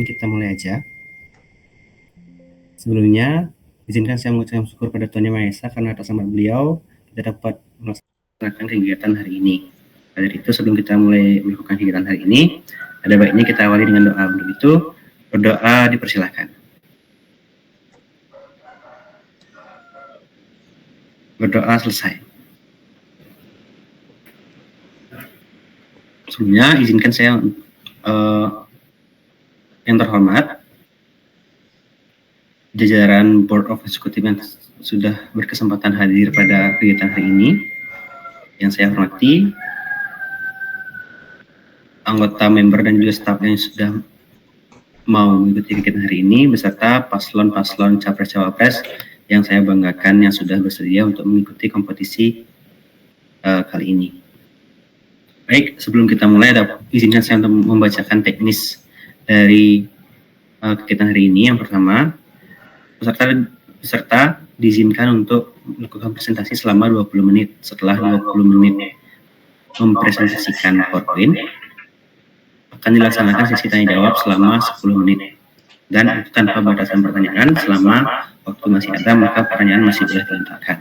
Kita mulai aja. Sebelumnya, izinkan saya mengucapkan syukur pada Tuhan Yang Maha Esa karena atas nama beliau kita dapat melaksanakan kegiatan hari ini. Dari itu, sebelum kita mulai melakukan kegiatan hari ini, ada baiknya kita awali dengan doa. Untuk itu, berdoa dipersilakan. Berdoa selesai. Sebelumnya, izinkan saya yang terhormat, jajaran Board of Executive yang sudah berkesempatan hadir pada kegiatan hari ini, yang saya hormati, anggota member dan juga staf yang sudah mau mengikuti kegiatan hari ini, beserta paslon-paslon capres-cawapres yang saya banggakan yang sudah bersedia untuk mengikuti kompetisi kali ini. Baik, sebelum kita mulai, izinkan saya untuk membacakan teknis dari kegiatan hari ini. Yang pertama, peserta diizinkan untuk melakukan presentasi selama 20 menit. Setelah 20 menit mempresentasikan PowerPoint, akan dilaksanakan sesi tanya jawab selama 10 menit. Dan itu tanpa batasan pertanyaan. Selama waktu masih ada, maka pertanyaan masih boleh dilontarkan.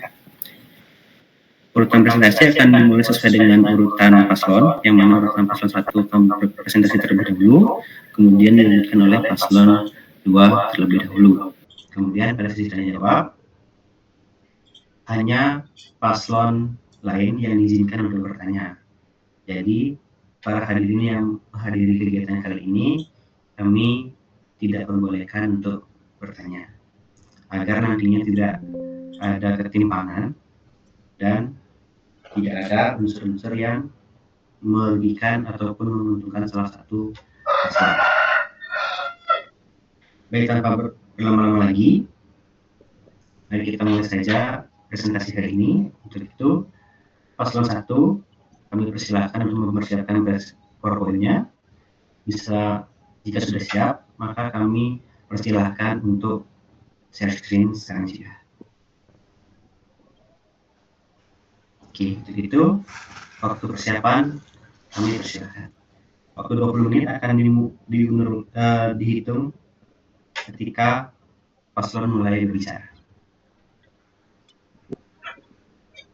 Urutan presentasi akan dimulai sesuai dengan urutan paslon, yang mana urutan paslon 1 akan berpresentasi terlebih dahulu, kemudian dilanjutkan oleh paslon 2 terlebih dahulu. Kemudian pada sesi tanya jawab, hanya paslon lain yang diizinkan untuk bertanya. Jadi, para hadirin yang menghadiri kegiatan kali ini, kami tidak membolehkan untuk bertanya, agar nantinya tidak ada ketimpangan dan tidak ada unsur-unsur yang merugikan ataupun menguntungkan salah satu paslon. Baik, tanpa berlama-lama lagi, mari kita mulai saja presentasi hari ini. Untuk itu, paslon 1, kami persilahkan untuk mempersiapkan PowerPoint-nya. Bisa, jika sudah siap, maka kami persilahkan untuk share screen sekarang juga. Oke, untuk itu, waktu persiapan kami persilahkan. Waktu 20 menit akan dihitung ketika paslon mulai berbicara.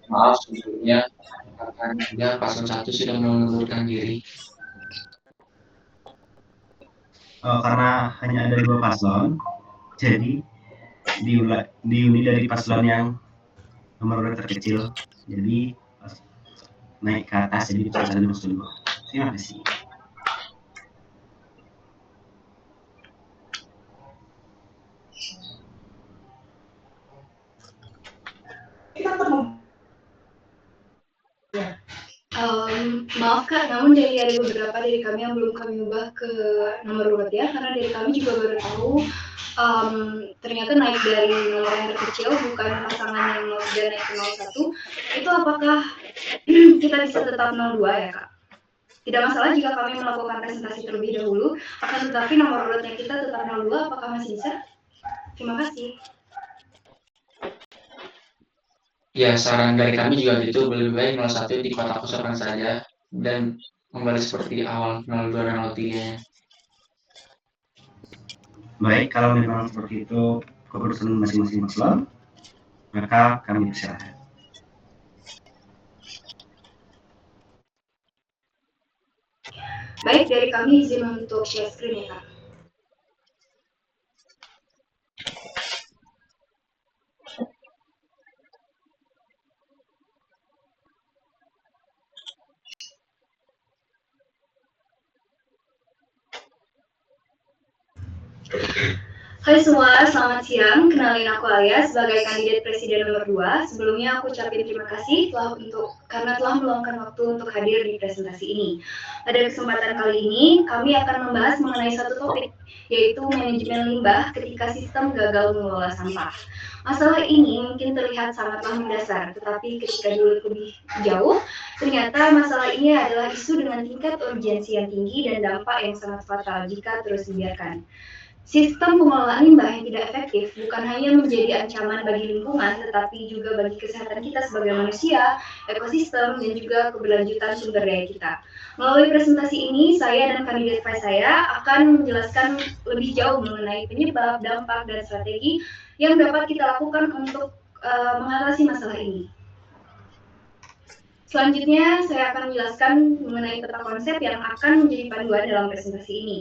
Maaf sebelumnya, karena paslon 1 sudah mengundurkan diri. Karena hanya ada 2 paslon, jadi diundi dari paslon yang nomor urut terkecil, jadi naik ke atas, jadi paslon 1. Terima kasih. Maaf Kak, namun ada beberapa dari kami yang belum kami ubah ke nomor urut ya, karena dari kami juga baru tahu ternyata naik dari nomor yang terkecil, bukan pasangan yang 03 naik ke 01. Itu apakah kita bisa tetap 02 ya Kak? Tidak masalah jika kami melakukan presentasi terlebih dahulu, akan tetapi nomor urutnya kita tetap 02, apakah masih bisa? Terima kasih. Ya, saran dari kami juga gitu, lebih baik 01 di kotak kosongan saja dan kembali seperti awal 02 dan 03. Baik, kalau memang seperti itu keputusan masing-masing paslon, maka kami persilahkan. Baik, dari kami izin untuk share screen ya Kak. Hai semua, selamat siang. Kenalin aku Alia sebagai kandidat presiden nomor 2. Sebelumnya aku ucapin terima kasih karena telah meluangkan waktu untuk hadir di presentasi ini. Pada kesempatan kali ini, kami akan membahas mengenai satu topik, yaitu manajemen limbah ketika sistem gagal mengelola sampah. Masalah ini mungkin terlihat sangatlah mendasar, tetapi ketika dulu lebih jauh, ternyata masalah ini adalah isu dengan tingkat urgensi yang tinggi dan dampak yang sangat fatal jika terus dibiarkan. Sistem pengelolaan limbah yang tidak efektif bukan hanya menjadi ancaman bagi lingkungan, tetapi juga bagi kesehatan kita sebagai manusia, ekosistem, dan juga keberlanjutan sumber daya kita. Melalui presentasi ini, saya dan kandidat vice saya akan menjelaskan lebih jauh mengenai penyebab, dampak, dan strategi yang dapat kita lakukan untuk mengatasi masalah ini. Selanjutnya, saya akan menjelaskan mengenai peta konsep yang akan menjadi panduan dalam presentasi ini.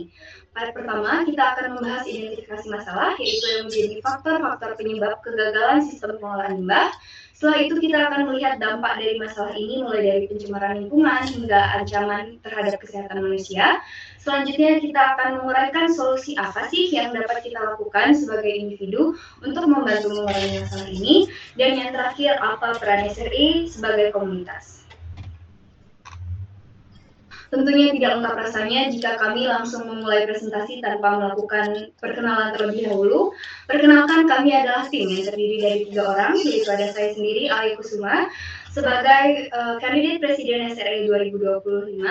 Pertama, kita akan membahas identifikasi masalah, yaitu yang menjadi faktor-faktor penyebab kegagalan sistem pengelolaan limbah. Setelah itu, kita akan melihat dampak dari masalah ini, mulai dari pencemaran lingkungan hingga ancaman terhadap kesehatan manusia. Selanjutnya, kita akan menguraikan solusi apa sih yang dapat kita lakukan sebagai individu untuk membantu mengurangi masalah ini. Dan yang terakhir, apa peran SRI sebagai komunitas. Tentunya tidak lengkap rasanya jika kami langsung memulai presentasi tanpa melakukan perkenalan terlebih dahulu. Perkenalkan, kami adalah tim yang terdiri dari 3 orang, yaitu ada saya sendiri, Alia Kusuma, sebagai kandidat Presiden SRI 2025.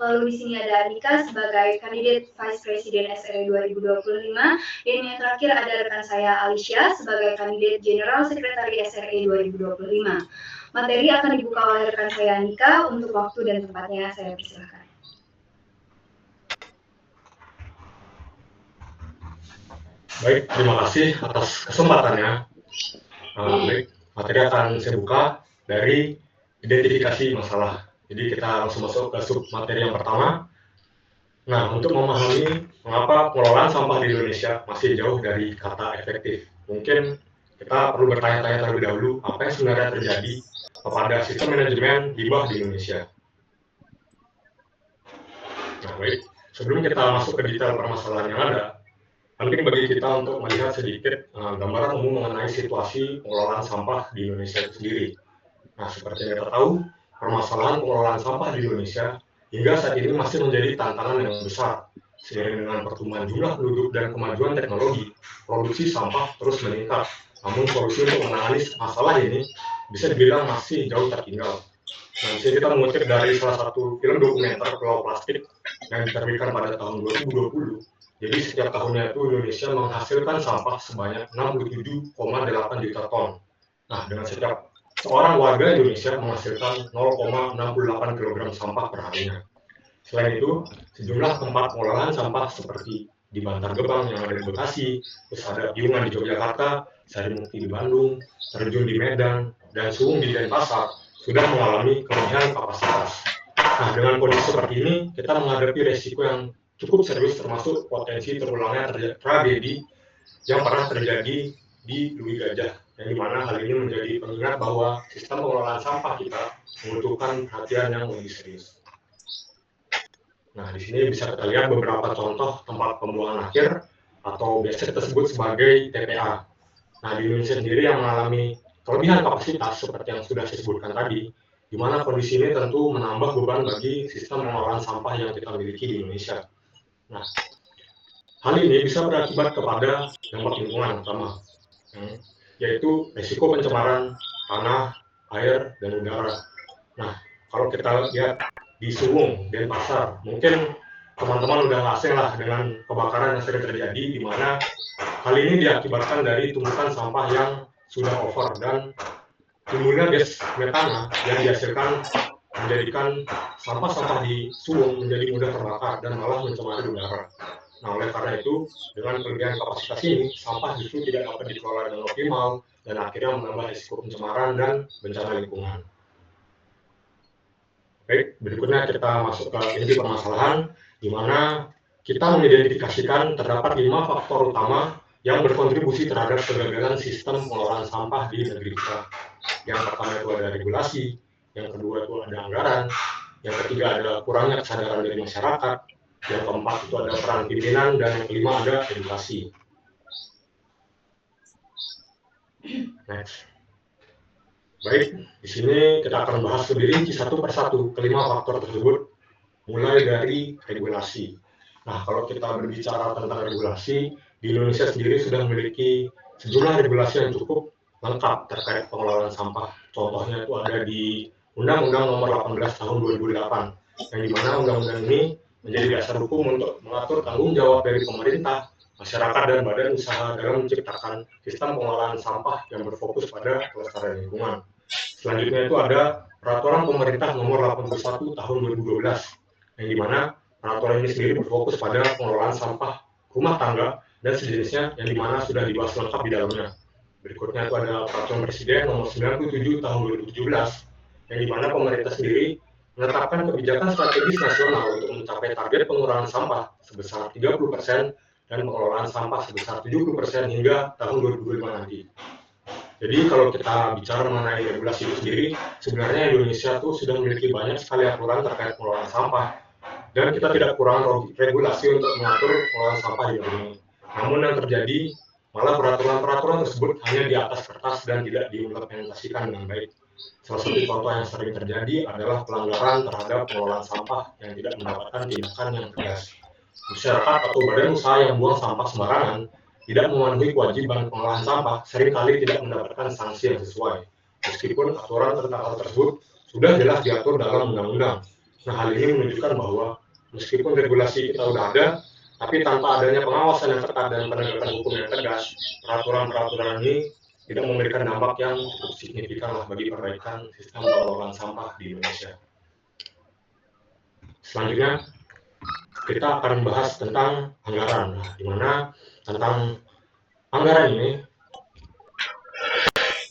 Lalu di sini ada Anika sebagai kandidat Vice Presiden SRI 2025. Dan yang terakhir ada rekan saya Alicia sebagai kandidat General Secretary SRI 2025. Materi akan dibuka oleh rekan saya Anika. Untuk waktu dan tempatnya saya persilakan. Baik, terima kasih atas kesempatannya. Baik, materi akan saya buka dari identifikasi masalah. Jadi kita langsung masuk ke sub materi yang pertama. Nah, untuk memahami mengapa pengelolaan sampah di Indonesia masih jauh dari kata efektif, mungkin kita perlu bertanya-tanya terlebih dahulu apa yang sebenarnya terjadi kepada sistem manajemen limbah di Indonesia. Nah, baik, sebelum kita masuk ke detail permasalahan yang ada, penting bagi kita untuk melihat sedikit gambaran umum mengenai situasi pengelolaan sampah di Indonesia itu sendiri. Nah, seperti yang kita tahu, permasalahan pengelolaan sampah di Indonesia hingga saat ini masih menjadi tantangan yang besar. Seiring dengan pertumbuhan jumlah penduduk dan kemajuan teknologi, produksi sampah terus meningkat. Namun solusi untuk menangani masalah ini bisa dibilang masih jauh tertinggal. Nah, di sini kita mengutip dari salah satu film dokumenter Pulau Plastik yang diterbitkan pada tahun 2020. Jadi setiap tahunnya itu Indonesia menghasilkan sampah sebanyak 67,8 juta ton. Nah, dengan setiap seorang warga Indonesia menghasilkan 0,68 kg sampah per harinya. Selain itu, sejumlah tempat pengolahan sampah seperti di Bantar Gebang yang ada di Bekasi, terus ada Piungan di Yogyakarta, Sarimukti di Bandung, Terjun di Medan, dan Suwung di Denpasar sudah mengalami kelebihan kapasitas. Nah, dengan kondisi seperti ini, kita menghadapi resiko yang cukup serius termasuk potensi terulangnya tragedi yang pernah terjadi di Lui Gajah, yang dimana hal ini menjadi pengingat bahwa sistem pengelolaan sampah kita membutuhkan perhatian yang lebih serius. Nah, di sini bisa kita lihat beberapa contoh tempat pembuangan akhir atau biasa kita sebut sebagai TPA. Nah, di Indonesia sendiri yang mengalami kelebihan kapasitas seperti yang sudah saya sebutkan tadi, di mana kondisi ini tentu menambah beban bagi sistem pengelolaan sampah yang kita miliki di Indonesia. Nah, hal ini bisa berakibat kepada dampak lingkungan utama, yaitu risiko pencemaran tanah, air, dan udara. Nah, kalau kita lihat di Suwung, Denpasar, mungkin teman-teman udah nggak asing lah dengan kebakaran yang sering terjadi, di mana hal ini diakibatkan dari tumpukan sampah yang sudah over dan timbulnya gas metana yang dihasilkan menjadikan sampah-sampah di Suwung menjadi mudah terbakar dan malah mencemari udara. Nah, oleh karena itu, dengan kelebihan kapasitas ini, sampah justru tidak dapat dikelola dengan optimal dan akhirnya menambah risiko pencemaran dan bencana lingkungan. Baik, berikutnya kita masuk ke inti permasalahan, di mana kita mengidentifikasikan terdapat 5 faktor utama yang berkontribusi terhadap kegagalan sistem pengelolaan sampah di negeri kita. Yang pertama itu ada regulasi, yang kedua itu ada anggaran, yang ketiga ada kurangnya kesadaran dari masyarakat, yang keempat itu ada peran pimpinan, dan yang kelima ada edukasi. Next. Baik, di sini kita akan bahas lebih rinci satu persatu kelima faktor tersebut, mulai dari regulasi. Nah, kalau kita berbicara tentang regulasi, di Indonesia sendiri sudah memiliki sejumlah regulasi yang cukup lengkap terkait pengelolaan sampah. Contohnya itu ada di Undang-Undang Nomor 18 Tahun 2008, yang dimana undang-undang ini menjadi dasar hukum untuk mengatur tanggung jawab dari pemerintah masyarakat dan badan usaha dalam menciptakan sistem pengelolaan sampah yang berfokus pada kelestarian lingkungan. Selanjutnya itu ada Peraturan Pemerintah Nomor 81 Tahun 2012, yang dimana peraturan ini sendiri berfokus pada pengelolaan sampah rumah tangga dan sejenisnya, yang dimana sudah dibahas lengkap di dalamnya. Berikutnya itu ada Peraturan Presiden Nomor 97 Tahun 2017, yang dimana pemerintah sendiri menetapkan kebijakan strategis nasional untuk mencapai target pengurangan sampah sebesar 30% dan pengelolaan sampah sebesar 70% hingga tahun 2025 nanti. Jadi kalau kita bicara mengenai regulasi itu sendiri, sebenarnya Indonesia tuh sudah memiliki banyak sekali aturan terkait pengelolaan sampah, dan kita tidak kurang regulasi untuk mengatur pengelolaan sampah di negeri ini. Namun yang terjadi malah peraturan-peraturan tersebut hanya di atas kertas dan tidak diimplementasikan dengan baik. Salah satu contoh yang sering terjadi adalah pelanggaran terhadap pengelolaan sampah yang tidak mendapatkan tindakan yang tegas. Masyarakat atau badan usaha yang buang sampah sembarangan tidak memenuhi kewajiban pengolahan sampah seringkali tidak mendapatkan sanksi yang sesuai, meskipun aturan tentang hal tersebut sudah jelas diatur dalam undang-undang. Nah, hal ini menunjukkan bahwa meskipun regulasi kita sudah ada, tapi tanpa adanya pengawasan yang ketat dan penegakan hukum yang tegas, peraturan-peraturan ini tidak memberikan dampak yang cukup signifikan lah bagi perbaikan sistem pengelolaan sampah di Indonesia. Selanjutnya, kita akan membahas tentang anggaran, di mana tentang anggaran ini,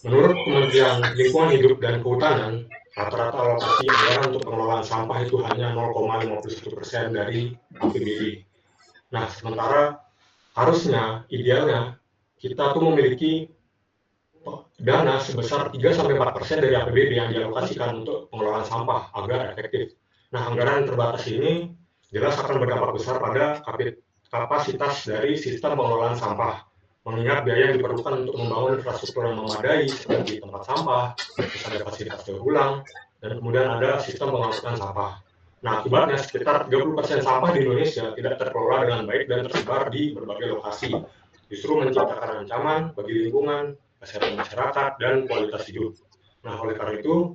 menurut Kementerian Lingkungan Hidup dan Kehutanan, rata-rata alokasi anggaran untuk pengelolaan sampah itu hanya 0,51% dari APBD. Nah, sementara harusnya, idealnya, kita tuh memiliki dana sebesar 3-4% dari APBD yang dialokasikan untuk pengelolaan sampah agar efektif. Nah, anggaran yang terbatas ini jelas akan berdampak besar pada kapasitas dari sistem pengelolaan sampah, mengingat biaya yang diperlukan untuk membangun infrastruktur yang memadai seperti tempat sampah, terus ada fasilitas daur ulang, dan kemudian ada sistem pengangkutan sampah. Nah, akibatnya sekitar 30% sampah di Indonesia tidak terkelola dengan baik dan tersebar di berbagai lokasi, justru menciptakan ancaman bagi lingkungan, kesehatan masyarakat, dan kualitas hidup. Nah, oleh karena itu,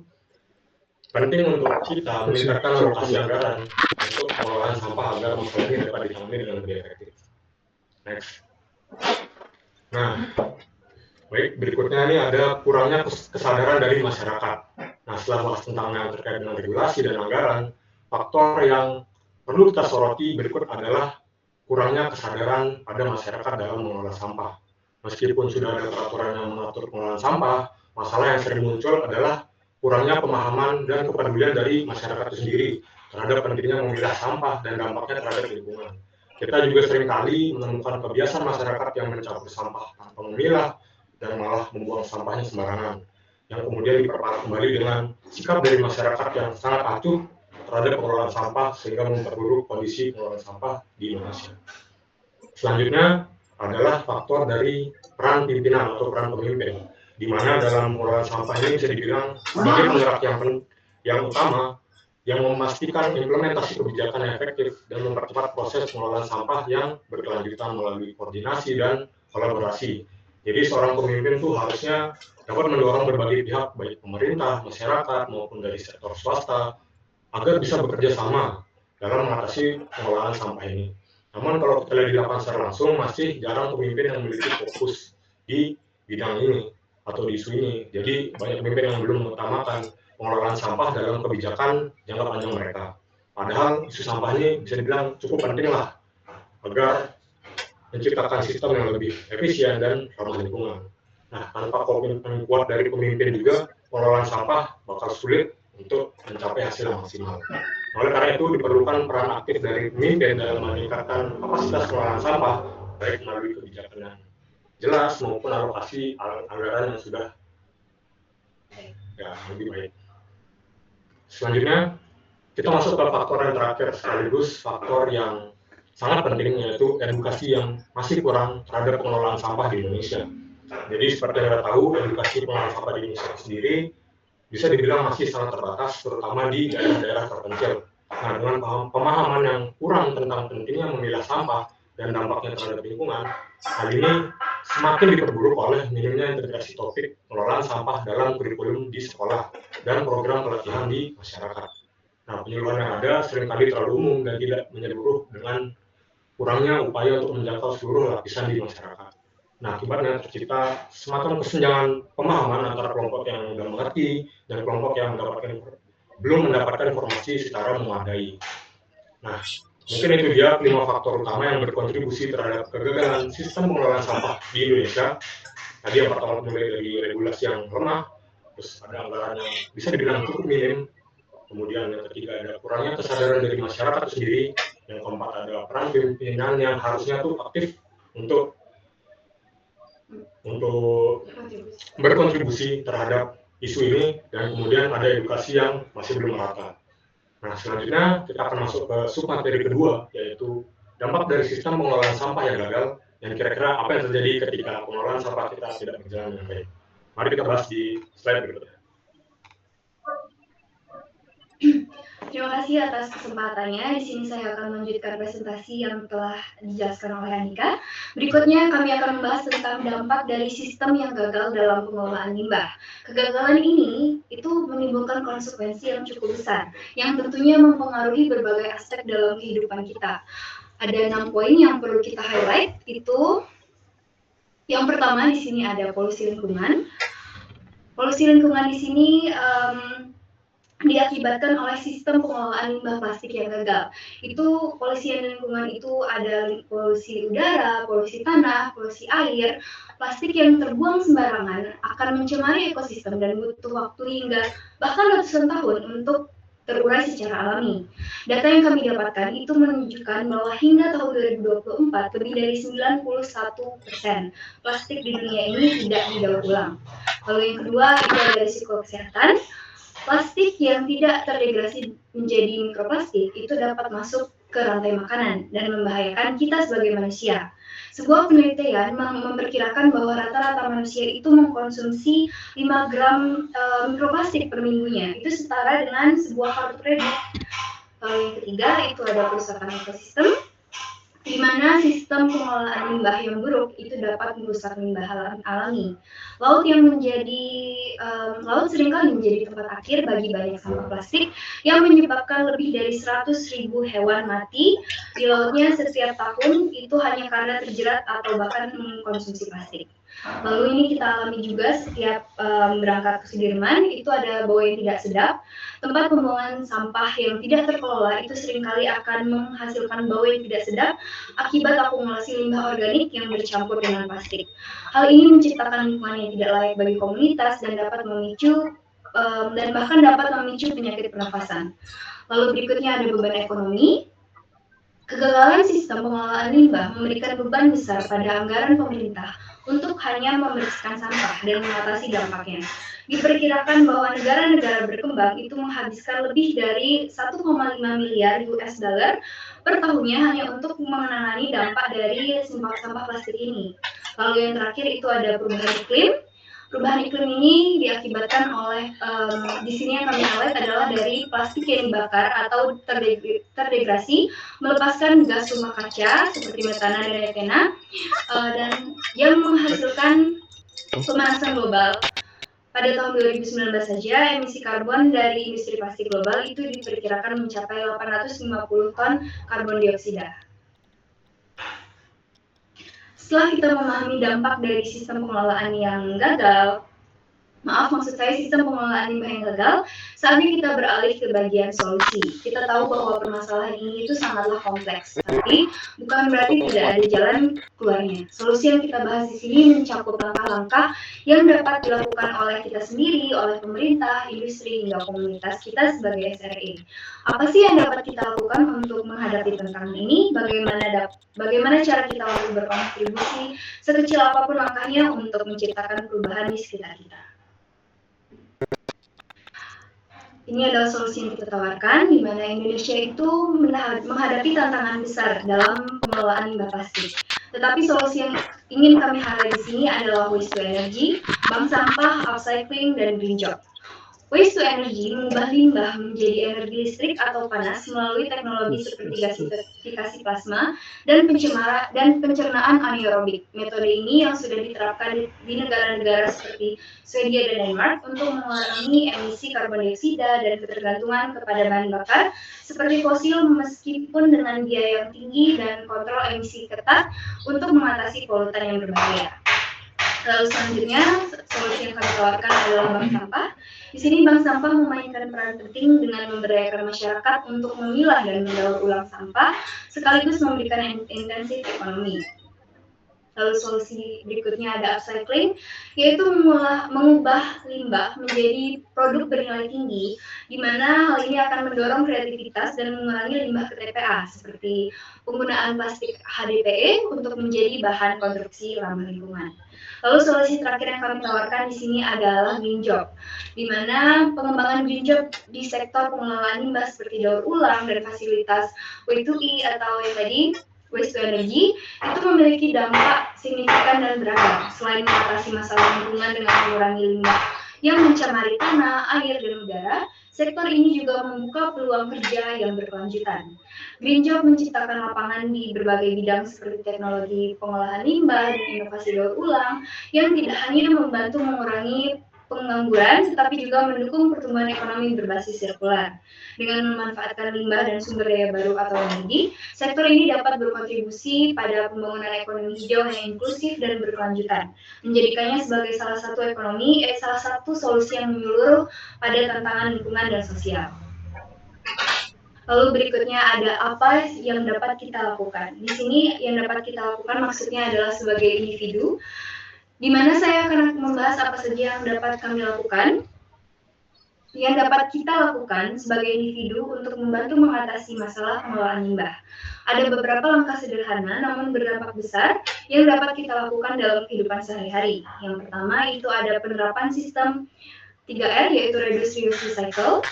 penting untuk kita meningkatkan alokasi anggaran untuk pengelolaan sampah agar masalah ini dapat ditangani dengan lebih efektif. Next. Nah, baik, berikutnya ini ada kurangnya kesadaran dari masyarakat. Nah, setelah bahas tentang yang terkait dengan regulasi dan anggaran, faktor yang perlu kita soroti berikut adalah kurangnya kesadaran pada masyarakat dalam mengelola sampah. Meskipun sudah ada peraturan yang mengatur pengelolaan sampah, masalah yang sering muncul adalah kurangnya pemahaman dan kepedulian dari masyarakat itu sendiri terhadap pentingnya memilah sampah dan dampaknya terhadap lingkungan. Kita juga seringkali menemukan kebiasaan masyarakat yang mencampur sampah tanpa memilah dan malah membuang sampahnya sembarangan, yang kemudian diperparah kembali dengan sikap dari masyarakat yang sangat acuh terhadap pengelolaan sampah sehingga memperburuk kondisi pengelolaan sampah di Indonesia. Selanjutnya adalah faktor dari peran pimpinan atau peran pemimpin, di mana dalam pengelolaan sampah ini bisa dibilang sebagai penggerak yang utama yang memastikan implementasi kebijakan yang efektif dan mempercepat proses pengelolaan sampah yang berkelanjutan melalui koordinasi dan kolaborasi. Jadi seorang pemimpin itu harusnya dapat mendorong berbagai pihak, baik pemerintah, masyarakat, maupun dari sektor swasta, agar bisa bekerja sama dalam mengatasi pengelolaan sampah ini. Namun kalau kita lihat di lapangan secara langsung, masih jarang pemimpin yang memiliki fokus di bidang ini atau di isu ini. Jadi banyak pemimpin yang belum mengutamakan pengelolaan sampah dalam kebijakan jangka panjang mereka. Padahal isu sampah ini bisa dibilang cukup penting lah agar menciptakan sistem yang lebih efisien dan ramah lingkungan. Nah, tanpa komitmen kuat dari pemimpin juga, pengelolaan sampah bakal sulit untuk mencapai hasil yang maksimal. Oleh karena itu, diperlukan peran aktif dari pemimpin dalam meningkatkan kapasitas pengelolaan sampah, baik melalui kebijakan yang jelas maupun alokasi anggaran yang sudah lebih baik. Selanjutnya, kita masuk ke faktor yang terakhir, sekaligus faktor yang sangat penting, yaitu edukasi yang masih kurang terhadap pengelolaan sampah di Indonesia. Jadi seperti yang kita tahu, edukasi pengelolaan sampah di Indonesia sendiri bisa dibilang masih sangat terbatas, terutama di daerah-daerah terpencil. Nah, dengan pemahaman yang kurang tentang pentingnya memilah sampah dan dampaknya terhadap lingkungan, hal ini semakin diperburuk oleh minimnya integrasi topik pengelolaan sampah dalam kurikulum di sekolah dan program pelatihan di masyarakat. Nah, penyuluhan yang ada seringkali terlalu umum dan tidak menyeluruh dengan kurangnya upaya untuk menjangkau seluruh lapisan di masyarakat. Nah, akibatnya tercipta semacam kesenjangan pemahaman antara kelompok yang sudah mengerti dan kelompok yang belum mendapatkan informasi secara memadai. Nah, mungkin itu dia 5 faktor utama yang berkontribusi terhadap kegagalan sistem pengelolaan sampah di Indonesia. Tadi yang pertama mulai dari regulasi yang lemah, terus ada anggaran yang bisa dibilang cukup minim, kemudian yang ketiga ada kurangnya kesadaran dari masyarakat sendiri, yang keempat ada peran pimpinan yang harusnya tuh aktif untuk berkontribusi terhadap isu ini, dan kemudian ada edukasi yang masih belum merata. Nah, selanjutnya kita akan masuk ke submateri kedua, yaitu dampak dari sistem pengelolaan sampah yang gagal, dan kira-kira apa yang terjadi ketika pengelolaan sampah kita tidak berjalan dengan baik. Mari kita bahas di slide berikutnya. Terima kasih atas kesempatannya. Di sini saya akan melanjutkan presentasi yang telah dijelaskan oleh Andika. Berikutnya kami akan membahas tentang dampak dari sistem yang gagal dalam pengelolaan limbah. Kegagalan ini itu menimbulkan konsekuensi yang cukup besar, yang tentunya mempengaruhi berbagai aspek dalam kehidupan kita. Ada 6 poin yang perlu kita highlight. Itu yang pertama di sini ada polusi lingkungan. Polusi lingkungan di sini diakibatkan oleh sistem pengelolaan limbah plastik yang gagal. Itu polusi lingkungan itu ada polusi udara, polusi tanah, polusi air. Plastik yang terbuang sembarangan akan mencemari ekosistem dan butuh waktu hingga bahkan ratusan tahun untuk terurai secara alami. Data yang kami dapatkan itu menunjukkan bahwa hingga tahun 2024 lebih dari 91% plastik di dunia ini tidak didaur ulang. Lalu yang kedua itu ada risiko kesehatan. Plastik yang tidak terdegradasi menjadi mikroplastik itu dapat masuk ke rantai makanan dan membahayakan kita sebagai manusia. Sebuah penelitian memperkirakan bahwa rata-rata manusia itu mengkonsumsi 5 gram mikroplastik per minggunya. Itu setara dengan sebuah kartu kredit. Lalu yang ketiga itu ada kerusakan ekosistem, di mana sistem pengelolaan limbah yang buruk itu dapat merusak limbah alami. Laut seringkali menjadi tempat akhir bagi banyak sampah plastik yang menyebabkan lebih dari 100.000 hewan mati di lautnya setiap tahun, itu hanya karena terjerat atau bahkan mengkonsumsi plastik. Lalu ini kita alami juga setiap berangkat ke Sudirman, itu ada bau yang tidak sedap. Tempat pembuangan sampah yang tidak terkelola itu seringkali akan menghasilkan bau yang tidak sedap akibat akumulasi limbah organik yang bercampur dengan plastik. Hal ini menciptakan lingkungan yang tidak layak bagi komunitas dan dapat memicu dan bahkan dapat memicu penyakit pernafasan. Lalu berikutnya ada beban ekonomi. Kegagalan sistem pengelolaan limbah memberikan beban besar pada anggaran pemerintah untuk hanya membersihkan sampah dan mengatasi dampaknya. Diperkirakan bahwa negara-negara berkembang itu menghabiskan lebih dari 1,5 miliar US dollar per tahunnya hanya untuk menangani dampak dari sampah plastik ini. Lalu yang terakhir itu ada perubahan iklim. Perubahan iklim ini diakibatkan oleh, di sini yang kami highlight adalah dari plastik yang dibakar atau terdegradasi, melepaskan gas rumah kaca seperti metana dan etena, dan yang menghasilkan pemanasan global. Pada tahun 2019 saja, emisi karbon dari industri plastik global itu diperkirakan mencapai 850 ton karbon dioksida. Setelah kita memahami dampak dari sistem pengelolaan yang gagal, maksud saya sistem pengelolaan limbah yang gagal, saatnya kita beralih ke bagian solusi. Kita tahu bahwa permasalahan ini itu sangatlah kompleks, tapi bukan berarti tidak ada jalan keluarnya. Solusi yang kita bahas di sini mencakup langkah-langkah yang dapat dilakukan oleh kita sendiri, oleh pemerintah, industri, hingga komunitas kita sebagai SRE. Apa sih yang dapat kita lakukan untuk menghadapi tantangan ini? Bagaimana cara kita untuk berkontribusi sekecil apapun langkahnya untuk menciptakan perubahan di sekitar kita? Ini adalah solusi yang kita tawarkan, di mana Indonesia itu menghadapi tantangan besar dalam pengelolaan limbah plastik. Tetapi solusi yang ingin kami highlight di sini adalah waste to energy, bank sampah, upcycling, dan green job. Waste to energy mengubah limbah menjadi energi listrik atau panas melalui teknologi seperti gasifikasi plasma dan pencernaan anaerobik. Metode ini yang sudah diterapkan di negara-negara seperti Swedia dan Denmark untuk mengurangi emisi karbon dioksida dan ketergantungan kepada bahan bakar seperti fosil meskipun dengan biaya yang tinggi dan kontrol emisi ketat untuk mengatasi polutan yang berbahaya. Lalu selanjutnya, solusi yang kami tawarkan adalah bank sampah. Di sini bank sampah memainkan peran penting dengan memberdayakan masyarakat untuk memilah dan mendaur ulang sampah, sekaligus memberikan intensif ekonomi. Lalu solusi berikutnya ada upcycling, yaitu mengubah limbah menjadi produk bernilai tinggi, di mana hal ini akan mendorong kreativitas dan mengurangi limbah ke TPA, seperti penggunaan plastik HDPE untuk menjadi bahan konstruksi ramah lingkungan. Lalu solusi terakhir yang kami tawarkan di sini adalah green job, di mana pengembangan green job di sektor pengelolaan limbah seperti daur ulang dan fasilitas W2E atau yang tadi waste to energy itu memiliki dampak signifikan dan beragam. Selain mengatasi masalah lingkungan dengan mengurangi limbah yang mencemari tanah, air, dan udara, sektor ini juga membuka peluang kerja yang berkelanjutan. Green Job menciptakan lapangan di berbagai bidang seperti teknologi pengolahan limbah dan inovasi daur ulang yang tidak hanya membantu mengurangi pengangguran, tetapi juga mendukung pertumbuhan ekonomi berbasis sirkular. Dengan memanfaatkan limbah dan sumber daya baru atau energi, sektor ini dapat berkontribusi pada pembangunan ekonomi hijau yang inklusif dan berkelanjutan, menjadikannya sebagai salah satu solusi yang menyeluruh pada tantangan lingkungan dan sosial. Lalu berikutnya ada apa yang dapat kita lakukan. Di sini yang dapat kita lakukan maksudnya adalah sebagai individu, di mana saya akan membahas apa saja yang dapat kami lakukan, yang dapat kita lakukan sebagai individu untuk membantu mengatasi masalah pengelolaan limbah. Ada beberapa langkah sederhana namun berdampak besar yang dapat kita lakukan dalam kehidupan sehari-hari. Yang pertama itu ada penerapan sistem 3R yaitu Reduce, Reuse, Recycle.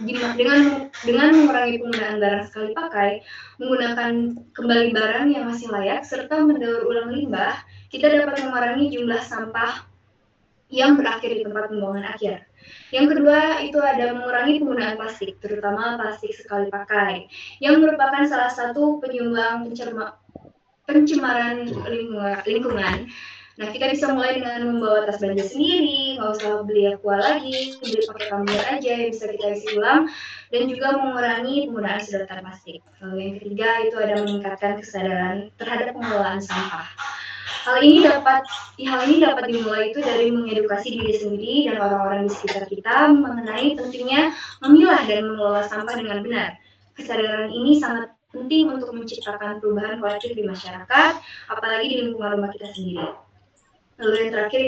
Dengan mengurangi penggunaan barang sekali pakai, menggunakan kembali barang yang masih layak, serta mendaur ulang limbah, kita dapat mengurangi jumlah sampah yang berakhir di tempat pembuangan akhir. Yang kedua itu ada mengurangi penggunaan plastik, terutama plastik sekali pakai, yang merupakan salah satu penyumbang pencemaran lingkungan. Nah, kita bisa mulai dengan membawa tas belanja sendiri, nggak usah beli aqua lagi, beli pakai tumbler aja yang bisa kita isi ulang, dan juga mengurangi penggunaan sedotan plastik. Lalu yang ketiga itu ada meningkatkan kesadaran terhadap pengelolaan sampah. Hal ini dapat dimulai itu dari mengedukasi diri sendiri dan orang-orang di sekitar kita mengenai pentingnya memilah dan mengelola sampah dengan benar. Kesadaran ini sangat penting untuk menciptakan perubahan kolektif di masyarakat, apalagi di lingkungan rumah kita sendiri. Lalu yang terakhir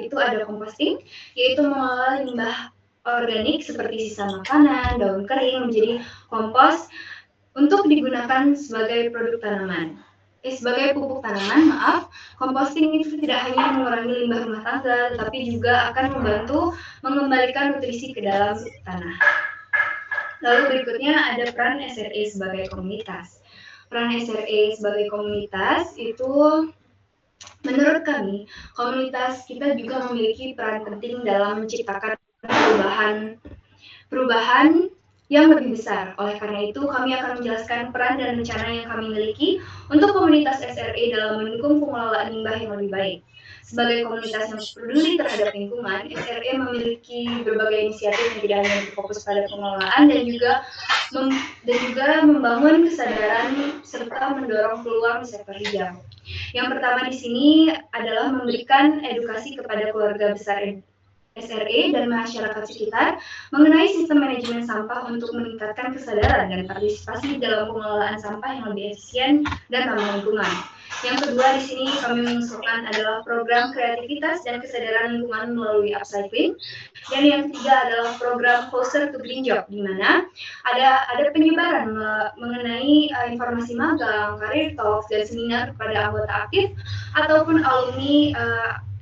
itu ada composting, yaitu mengolah limbah organik seperti sisa makanan, daun kering menjadi kompos untuk digunakan sebagai produk tanaman. Sebagai pupuk tanaman, composting itu tidak hanya mengurangi limbah rumah tangga, tetapi juga akan membantu mengembalikan nutrisi ke dalam tanah. Lalu berikutnya ada peran SRE sebagai komunitas. Peran SRE sebagai komunitas itu menurut kami, komunitas kita juga memiliki peran penting dalam menciptakan perubahan yang lebih besar. Oleh karena itu, kami akan menjelaskan peran dan rencana yang kami miliki untuk komunitas SRE dalam mendukung pengelolaan limbah yang lebih baik. Sebagai komunitas yang peduli terhadap lingkungan, SRE memiliki berbagai inisiatif yang tidak hanya berfokus pada pengelolaan dan juga membangun kesadaran serta mendorong peluang di sektor hijau. Yang pertama di sini adalah memberikan edukasi kepada keluarga besar SRE dan masyarakat sekitar mengenai sistem manajemen sampah untuk meningkatkan kesadaran dan partisipasi dalam pengelolaan sampah yang lebih efisien dan ramah lingkungan. Yang kedua di sini kami mengusulkan adalah program kreativitas dan kesadaran lingkungan melalui upcycling. Dan yang ketiga adalah program Closer to Green Job, di mana ada penyebaran mengenai informasi magang, career talks, dan seminar kepada anggota aktif ataupun alumni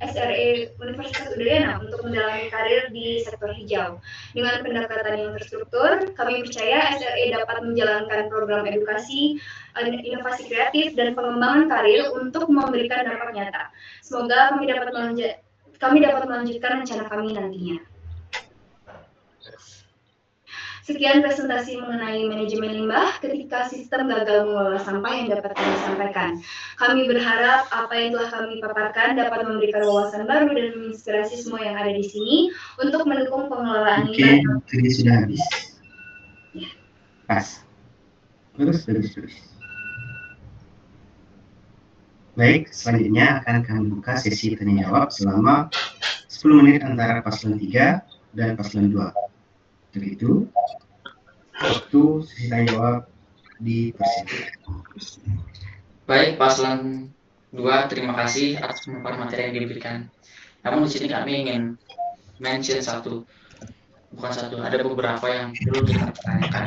SRE Universitas Udayana untuk mendalami karir di sektor hijau. Dengan pendekatan yang terstruktur, kami percaya SRE dapat menjalankan program edukasi, inovasi kreatif, dan pengembangan karir untuk memberikan dampak nyata. Semoga kami dapat melanjutkan rencana kami nantinya. Sekian presentasi mengenai manajemen limbah ketika sistem gagal mengelola sampah yang dapat kami sampaikan. Kami berharap apa yang telah kami paparkan dapat memberikan wawasan baru dan menginspirasi semua yang ada di sini untuk mendukung pengelolaan Oke, limbah. waktunya sudah habis. Ya. Pas. Terus. Baik, selanjutnya akan kami buka sesi tanya jawab selama 10 menit antara paslon 3 dan paslon 2. Untuk itu, waktu sesi tanya jawab dipersilakan. Baik, paslon 2, terima kasih atas pemaparan materi yang diberikan. Namun di sini kami ingin mention ada beberapa yang perlu kita pertanyakan.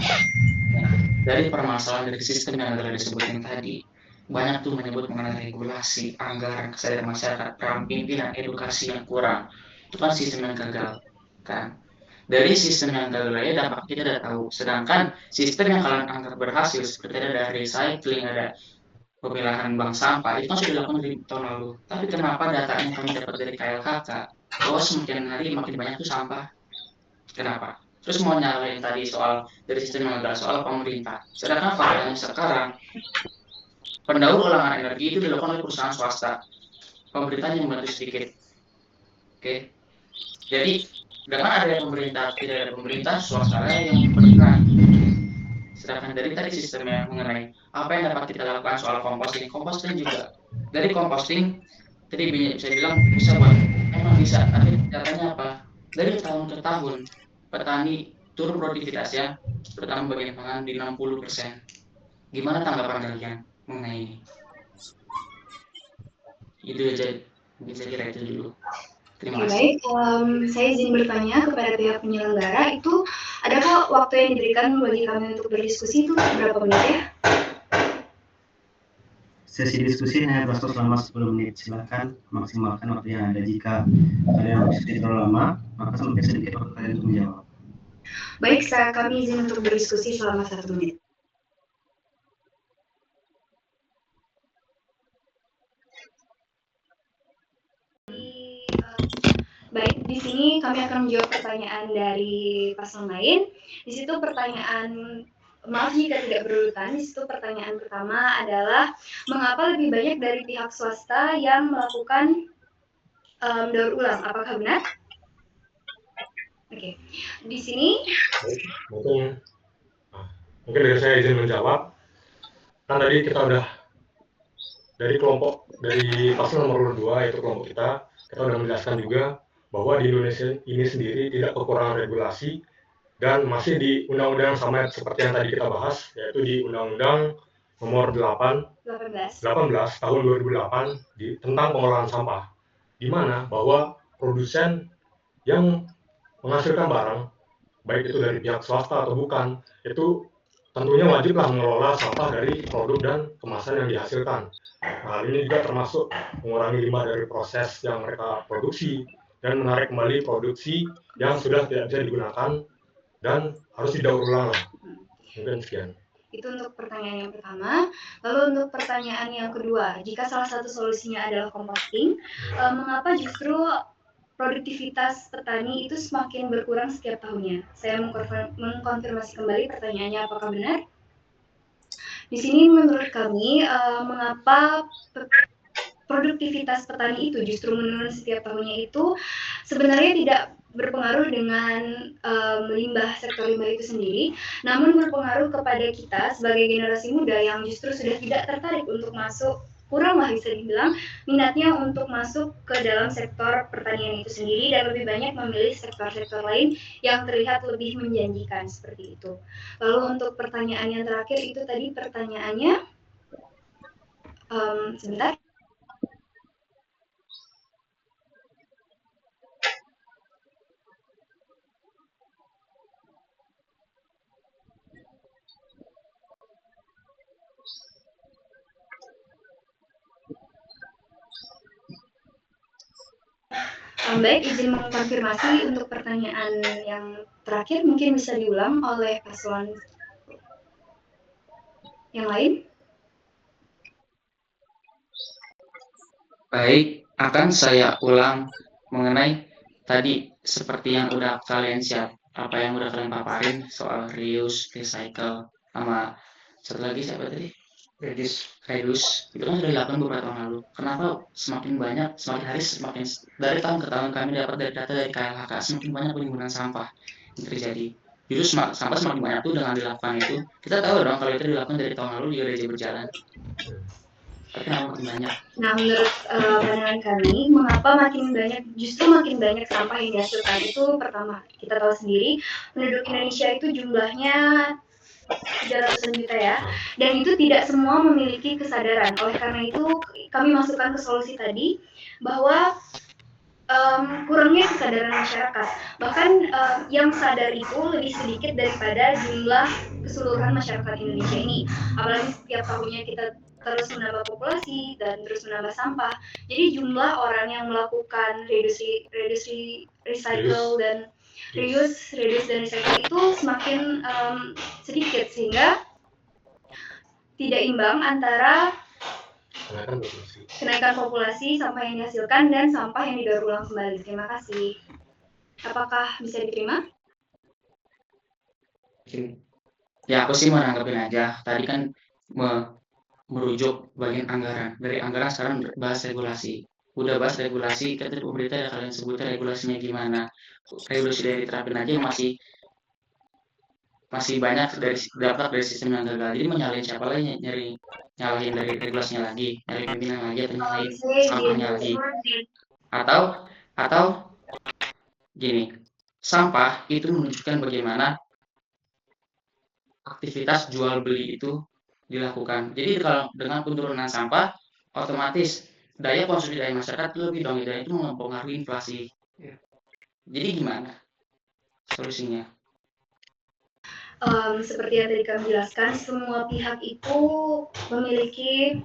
Nah, dari permasalahan dari sistem yang telah disebutkan tadi, banyak tuh menyebut mengenai regulasi, anggaran, kesadaran masyarakat, peran pimpinan, edukasi yang kurang. Itu kan sistem yang gagal, kan? Dari sistem yang gagal ya dampak kita udah tahu. Sedangkan sistem yang kalian anggap berhasil seperti ada recycling, ada pemilahan bank sampah, itu kan sudah dilakukan dari tahun lalu. Tapi kenapa data yang kami dapat dari KLHK bahwa semakin hari makin banyak tuh sampah? Kenapa? Terus mau nyalain tadi soal dari sistem yang gagal soal pemerintah. Sedangkan faktanya sekarang pendaur ulangan energi itu dilakukan oleh perusahaan swasta. Pemerintahnya membantu sedikit. Oke. Jadi dengan ada pemerintah, tidak ada pemerintah, swasta yang berperan. Sedangkan dari tadi sistemnya mengenai apa yang dapat kita lakukan soal composting juga dari composting tadi saya bilang bisa buat emang bisa, tapi datanya apa? Dari tahun ke tahun petani turun produktivitasnya terutama bagian pangan di 60%. Gimana tanggapan kalian mengenai ini? Itu aja bisa kira itu dulu. Terima kasih. Baik, saya izin bertanya kepada pihak penyelenggara, itu adakah waktu yang diberikan bagi kami untuk berdiskusi itu berapa menit ya? Sesi diskusi hanya berlangsung selama 10 menit. Silakan maksimalkan waktu yang ada. Jika kalian berdiskusi terlalu lama, maka semakin sedikit waktu kalian untuk menjawab. Baik, kami izin untuk berdiskusi selama 1 menit. Baik, di sini kami akan menjawab pertanyaan dari paslon lain. Di situ pertanyaan, maaf jika tidak berurutan, di situ pertanyaan pertama adalah mengapa lebih banyak dari pihak swasta yang melakukan daur ulang? Apakah benar? Oke, di sini mungkin dari saya izin menjawab. Kan tadi kita udah dari paslon nomor 2 yaitu kelompok kita udah menjelaskan juga bahwa di Indonesia ini sendiri tidak kekurangan regulasi dan masih di undang-undang sama seperti yang tadi kita bahas, yaitu di Undang-Undang nomor 18 tahun 2008 tentang pengelolaan sampah, di mana bahwa produsen yang menghasilkan barang, baik itu dari pihak swasta atau bukan, itu tentunya wajiblah mengelola sampah dari produk dan kemasan yang dihasilkan. Nah, hal ini juga termasuk mengurangi limbah dari proses yang mereka produksi dan menarik kembali produksi yang sudah tidak bisa digunakan dan harus didaur ulang. Mungkin sekian. Itu untuk pertanyaan yang pertama. Lalu untuk pertanyaan yang kedua, jika salah satu solusinya adalah composting, mengapa justru produktivitas petani itu semakin berkurang setiap tahunnya? Saya mengkonfirmasi kembali pertanyaannya apakah benar? Di sini menurut kami, mengapa produktivitas petani itu justru menurun setiap tahunnya itu sebenarnya tidak berpengaruh dengan limbah sektor limbah itu sendiri, namun berpengaruh kepada kita sebagai generasi muda yang justru sudah tidak tertarik untuk masuk, kurang lah bisa dibilang minatnya untuk masuk ke dalam sektor pertanian itu sendiri dan lebih banyak memilih sektor-sektor lain yang terlihat lebih menjanjikan seperti itu. Lalu untuk pertanyaan yang terakhir itu tadi pertanyaannya, sebentar. Baik, izin mengkonfirmasi untuk pertanyaan yang terakhir mungkin bisa diulang oleh paslon yang lain. Baik, akan saya ulang mengenai tadi seperti yang udah kalian apa yang udah kalian paparin soal reuse, recycle, sama satu lagi siapa tadi? Reduce itu kan sudah dilakukan beberapa tahun lalu. Kenapa semakin banyak, semakin hari semakin dari tahun ke tahun kami dapat dari data dari KLHK semakin banyak penimbunan sampah yang terjadi. Justru sampah semakin banyak tuh dengan dilakukan itu. Kita tahu dong kalau itu dilakukan dari tahun lalu juga udah berjalan. Tapi kenapa makin banyak? Nah, menurut pandangan kami, mengapa justru makin banyak sampah yang dihasilkan itu pertama, kita tahu sendiri, penduduk Indonesia itu jumlahnya 300 juta ya, dan itu tidak semua memiliki kesadaran. Oleh karena itu, kami masukkan ke solusi tadi, bahwa kurangnya kesadaran masyarakat. Bahkan yang sadar itu lebih sedikit daripada jumlah keseluruhan masyarakat Indonesia ini. Apalagi setiap tahunnya kita terus menambah populasi dan terus menambah sampah. Jadi jumlah orang yang melakukan recycle dan reuse dan recycle itu semakin sedikit, sehingga tidak imbang antara kenaikan populasi, sampah yang dihasilkan, dan sampah yang didaur ulang kembali. Terima kasih. Apakah bisa diterima? Ya, aku sih mau nanggapin aja. Tadi kan merujuk bagian anggaran. Dari anggaran sekarang bahas regulasi. Udah bahas regulasi, kita pemerintah ya kalian sebutnya regulasinya gimana. Regulasi dari diterapin aja masih banyak dapat dari sistem yang gagal. Jadi mau nyalain siapa lagi? Nyalahin dari regulasinya lagi, nyalahin pimpinan lagi, atau nyalahin sampahnya lagi. Atau gini, sampah itu menunjukkan bagaimana aktivitas jual beli itu dilakukan. Jadi kalau dengan penurunan sampah, otomatis daya konsumsi daya masyarakat lebih dong, dan itu mempengaruhi inflasi. Jadi gimana solusinya? Seperti yang tadi kami jelaskan, semua pihak itu memiliki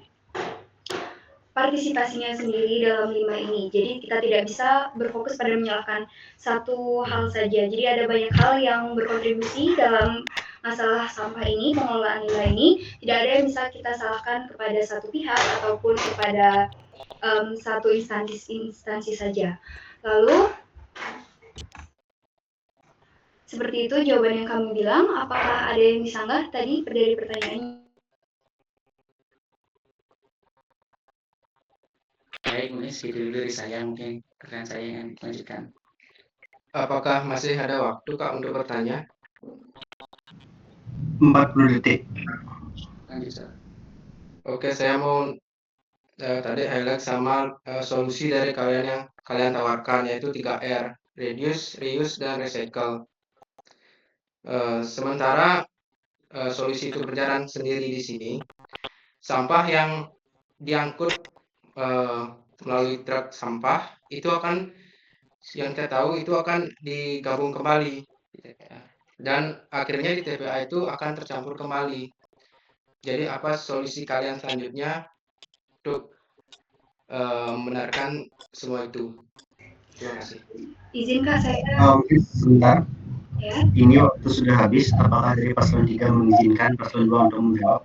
partisipasinya sendiri dalam 5 ini. Jadi kita tidak bisa berfokus pada menyalahkan satu hal saja. Jadi ada banyak hal yang berkontribusi dalam masalah sampah ini, pengelolaan limbah ini. Tidak ada yang bisa kita salahkan kepada satu pihak ataupun kepada satu instansi saja. Lalu seperti itu jawaban yang kami bilang. Apakah ada yang disanggah tadi dari pertanyaannya? Baik, mungkin segitu dulu dari saya, mungkin rekan saya yang lanjutkan. Apakah masih ada waktu Kak untuk bertanya? 40 detik. Lanjut, Sir. Oke, saya mau tadi highlight sama solusi dari kalian yang kalian tawarkan, yaitu 3R, reduce, reuse, dan recycle. Sementara solusi itu berjalan sendiri di sini, sampah yang diangkut melalui truk sampah itu akan, yang kita tahu itu akan digabung kembali, dan akhirnya di TPA itu akan tercampur kembali. Jadi apa solusi kalian selanjutnya untuk membenarkan semua itu? Terima kasih. Izin Kak, saya Mungkin sebentar. ya. Ini waktu sudah habis. Apakah dari paslon 3 mengizinkan paslon 2 untuk menjawab?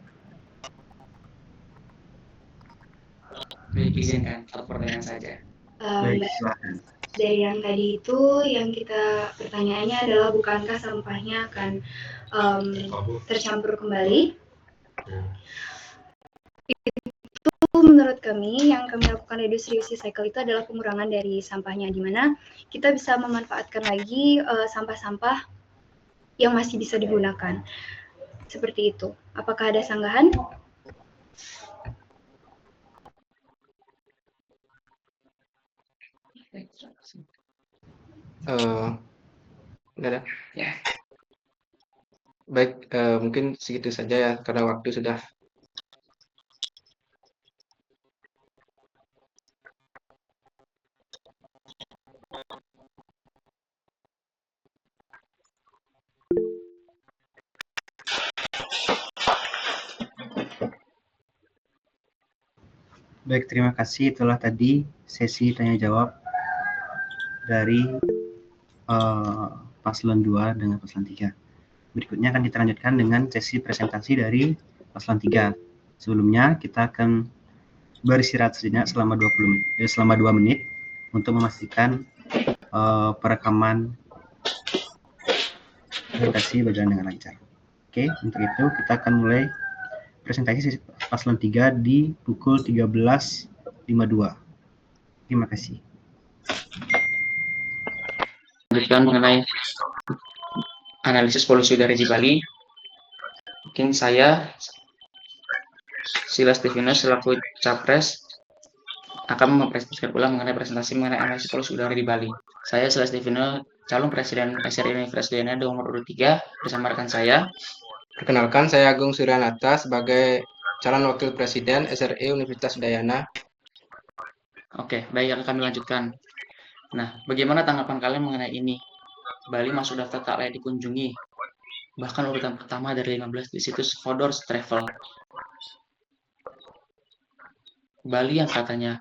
Izinkan satu pertanyaan saja. Baik, silakan. Dari yang tadi itu, yang kita pertanyaannya adalah bukankah sampahnya akan tercampur kembali? Itu menurut kami, yang kami lakukan reduce, reuse, recycle itu adalah pengurangan dari sampahnya, di mana kita bisa memanfaatkan lagi sampah-sampah yang masih bisa digunakan. Seperti itu. Apakah ada sanggahan? Enggak ada? Ya. Baik, mungkin segitu saja ya, karena waktu sudah. Baik, terima kasih. Itulah tadi sesi tanya jawab dari paslon 2 dengan paslon 3. Berikutnya akan kita lanjutkan dengan sesi presentasi dari paslon 3. Sebelumnya kita akan beristirahat sejenak selama 2 menit untuk memastikan perekaman presentasi berjalan dengan lancar. Oke, untuk itu kita akan mulai presentasi paslon 3 di pukul 13.52. Terima kasih. Lanjutkan mengenai analisis polusi udara di Bali. Mungkin saya, Silas Stevinus selaku Capres, akan mempresentasikan ulang mengenai analisis polusi udara di Bali. Saya Silas Stevinus, calon presiden SRI Universitas Udayana nomor urut 3 bersama rekan saya. Perkenalkan, saya Agung Suryanata sebagai calon wakil presiden SRI Universitas Udayana. Oke, baik, akan kami lanjutkan. Nah, bagaimana tanggapan kalian mengenai ini? Bali masuk daftar tak layak dikunjungi. Bahkan urutan pertama dari 15 di situs Fodor's Travel. Bali yang katanya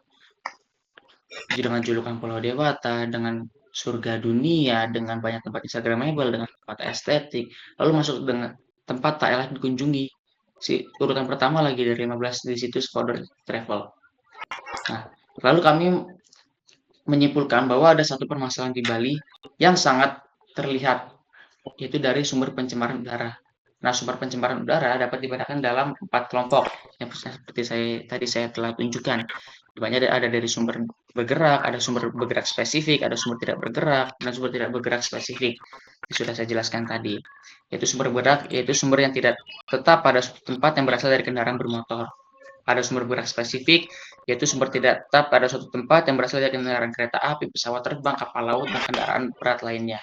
dengan julukan Pulau Dewata, dengan surga dunia, dengan banyak tempat instagramable, dengan tempat estetik, lalu masuk dengan tempat tak layak dikunjungi. Urutan pertama lagi dari 15 di situs Fodor's Travel. Nah, lalu kami menyimpulkan bahwa ada satu permasalahan di Bali yang sangat terlihat, yaitu dari sumber pencemaran udara. Nah, sumber pencemaran udara dapat dibedakan dalam 4 kelompok, yang seperti tadi saya telah tunjukkan. Banyak ada dari sumber bergerak, ada sumber bergerak spesifik, ada sumber tidak bergerak, dan sumber tidak bergerak spesifik. Sudah saya jelaskan tadi. Yaitu sumber bergerak, yaitu sumber yang tidak tetap pada suatu tempat yang berasal dari kendaraan bermotor. Ada sumber bergerak spesifik, yaitu sumber tidak tetap pada suatu tempat yang berasal dari kendaraan kereta api, pesawat terbang, kapal laut, dan kendaraan berat lainnya.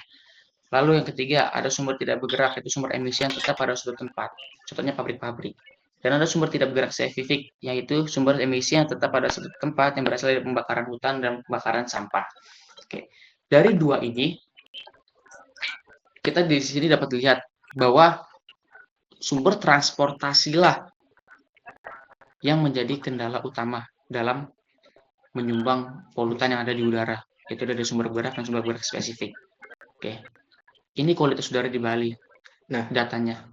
Lalu yang ketiga, ada sumber tidak bergerak, yaitu sumber emisi yang tetap pada suatu tempat. Contohnya pabrik-pabrik. Dan ada sumber tidak bergerak spesifik, yaitu sumber emisi yang tetap pada suatu tempat yang berasal dari pembakaran hutan dan pembakaran sampah. Oke. Dari dua ini, kita di sini dapat lihat bahwa sumber transportasilah yang menjadi kendala utama dalam menyumbang polutan yang ada di udara, yaitu dari sumber bergerak dan sumber bergerak spesifik. Oke. Ini kualitas udara di Bali. Nah, datanya.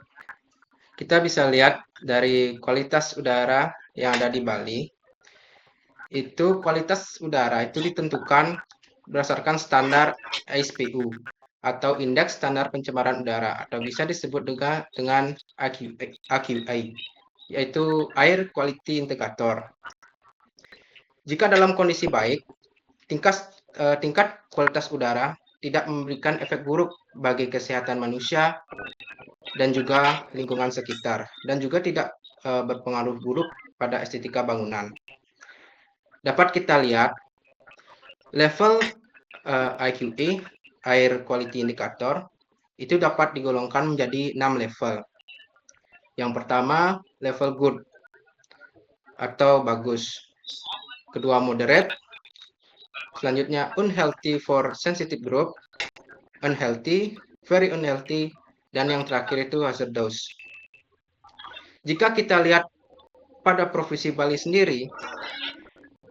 Kita bisa lihat dari kualitas udara yang ada di Bali, itu kualitas udara itu ditentukan berdasarkan standar ISPU atau Indeks Standar Pencemaran Udara, atau bisa disebut juga dengan AQI, yaitu Air Quality Indicator. Jika dalam kondisi baik, tingkat kualitas udara tidak memberikan efek buruk bagi kesehatan manusia dan juga lingkungan sekitar, dan juga tidak berpengaruh buruk pada estetika bangunan. Dapat kita lihat level IQI, Air Quality Indicator, itu dapat digolongkan menjadi 6 level. Yang pertama, level good atau bagus. Kedua, moderate. Selanjutnya, unhealthy for sensitive group, unhealthy, very unhealthy, dan yang terakhir itu hazardous. Jika kita lihat pada Provinsi Bali sendiri,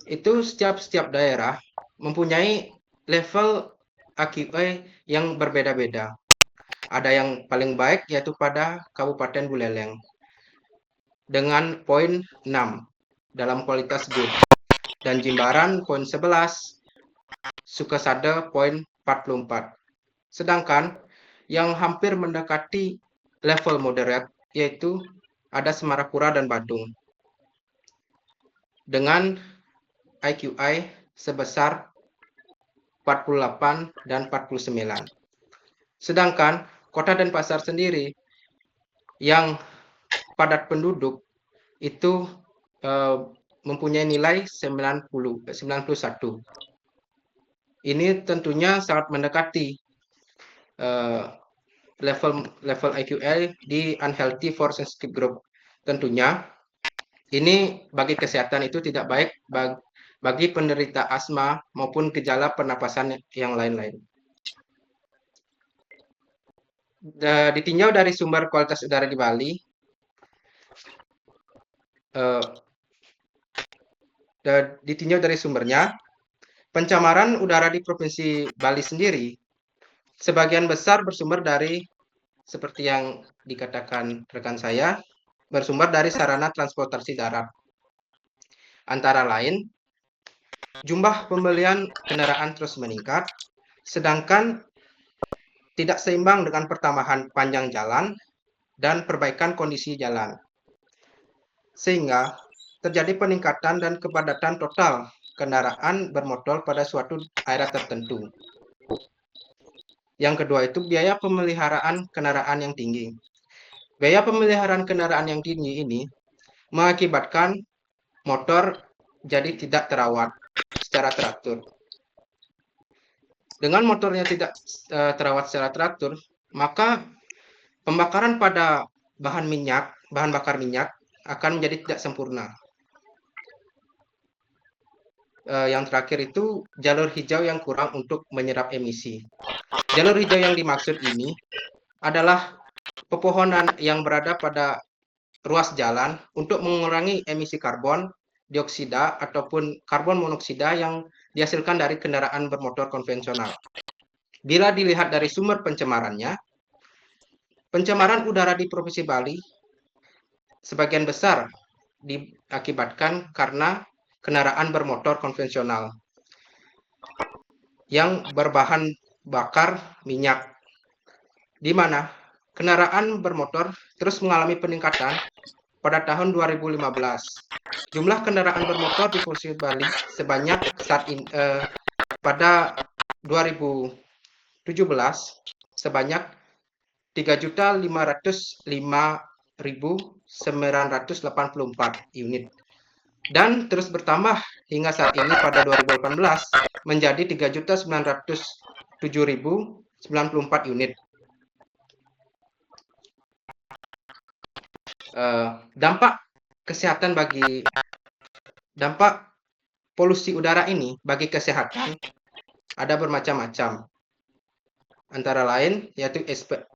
itu setiap daerah mempunyai level AQI yang berbeda-beda. Ada yang paling baik yaitu pada Kabupaten Buleleng dengan poin 6 dalam kualitas good, dan Jimbaran poin 11, Sukasada poin 44. Sedangkan yang hampir mendekati level moderate yaitu ada Semarapura dan Badung dengan IQI sebesar 48 dan 49. Sedangkan Kota Denpasar sendiri yang padat penduduk itu mempunyai nilai 91. Ini tentunya sangat mendekati level IQI di unhealthy for sensitive group. Tentunya ini bagi kesehatan itu tidak baik bagi penderita asma maupun gejala pernapasan yang lain-lain. Ditinjau dari sumber kualitas udara di Bali, ditinjau dari sumbernya, pencemaran udara di Provinsi Bali sendiri sebagian besar bersumber dari, seperti yang dikatakan rekan saya, bersumber dari sarana transportasi darat. Antara lain, jumlah pembelian kendaraan terus meningkat, sedangkan tidak seimbang dengan pertambahan panjang jalan dan perbaikan kondisi jalan. Sehingga terjadi peningkatan dan kepadatan total kendaraan bermotor pada suatu daerah tertentu. Yang kedua itu biaya pemeliharaan kendaraan yang tinggi. Biaya pemeliharaan kendaraan yang tinggi ini mengakibatkan motor jadi tidak terawat secara teratur. Dengan motornya tidak terawat secara teratur, maka pembakaran pada bahan bakar minyak akan menjadi tidak sempurna. Yang terakhir itu jalur hijau yang kurang untuk menyerap emisi. Jalur hijau yang dimaksud ini adalah pepohonan yang berada pada ruas jalan untuk mengurangi emisi karbon dioksida ataupun karbon monoksida yang dihasilkan dari kendaraan bermotor konvensional. Bila dilihat dari sumber pencemarannya, pencemaran udara di Provinsi Bali sebagian besar diakibatkan karena kendaraan bermotor konvensional yang berbahan bakar minyak, di mana kendaraan bermotor terus mengalami peningkatan pada tahun 2015. Jumlah kendaraan bermotor di Provinsi Bali sebanyak pada 2017 sebanyak 3.505.984 unit dan terus bertambah hingga saat ini pada 2018 menjadi 3.907.094 unit. Dampak polusi udara ini bagi kesehatan ada bermacam-macam. Antara lain yaitu ISPA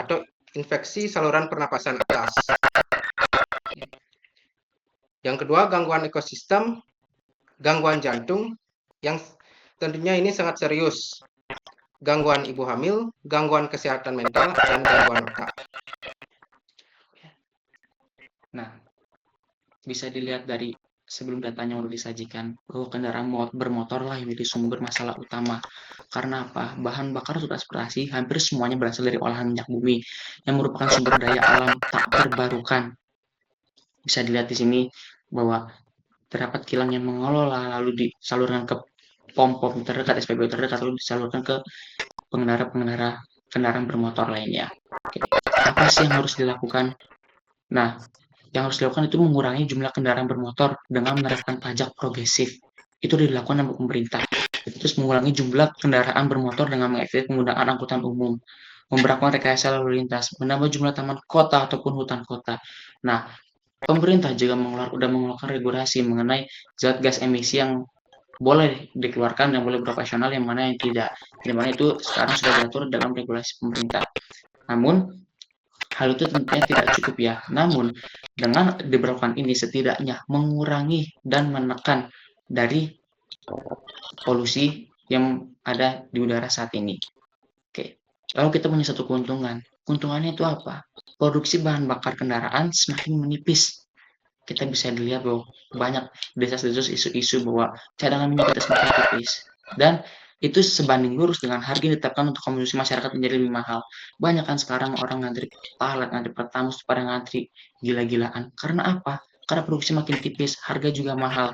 atau infeksi saluran pernapasan atas. Yang kedua, gangguan ekosistem, gangguan jantung yang tentunya ini sangat serius. Gangguan ibu hamil, gangguan kesehatan mental, dan gangguan otak. Nah, bisa dilihat dari sebelum datanya udah disajikan bahwa kendaraan bermotor lah yang menjadi sumber masalah utama. Karena apa? Bahan bakar transportasi hampir semuanya berasal dari olahan minyak bumi yang merupakan sumber daya alam tak terbarukan. Bisa dilihat di sini bahwa terdapat kilang yang mengelola lalu disalurkan ke pom-pom terdekat, SPBU terdekat, lalu disalurkan ke pengendara-pengendara kendaraan bermotor lainnya. Oke. Apa sih yang harus dilakukan? Nah, yang harus dilakukan itu mengurangi jumlah kendaraan bermotor dengan menerapkan pajak progresif. Itu dilakukan oleh pemerintah. Terus mengurangi jumlah kendaraan bermotor dengan mengefektifkan penggunaan angkutan umum, memberlakukan rekayasa lalu lintas, menambah jumlah taman kota ataupun hutan kota. Nah, pemerintah juga sudah mengeluarkan regulasi mengenai zat gas emisi yang boleh dikeluarkan, yang boleh beroperasional, yang mana yang tidak. Di mana itu sekarang sudah diatur dalam regulasi pemerintah. Namun, hal itu tentunya tidak cukup ya. Namun, dengan diberlakukan ini setidaknya mengurangi dan menekan dari polusi yang ada di udara saat ini. Oke. Lalu kita punya satu keuntungan. Keuntungannya itu apa? Produksi bahan bakar kendaraan semakin menipis. Kita bisa dilihat bahwa banyak desas-desus isu-isu bahwa cadangan minyak kita semakin tipis. Dan itu sebanding lurus dengan harga yang ditetapkan untuk konsumsi masyarakat menjadi lebih mahal. Banyak kan sekarang orang ngantri Pertalite, ngantri Pertamax, pada ngantri gila-gilaan. Karena apa? Karena produksi makin tipis, harga juga mahal.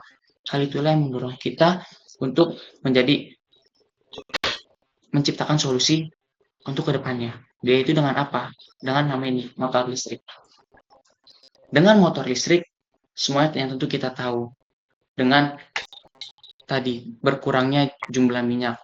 Hal itulah yang mendorong kita untuk menciptakan solusi untuk kedepannya. Yaitu dengan apa? Dengan nama ini, motor listrik. Dengan motor listrik, semuanya yang tentu kita tahu. Dengan tadi berkurangnya jumlah minyak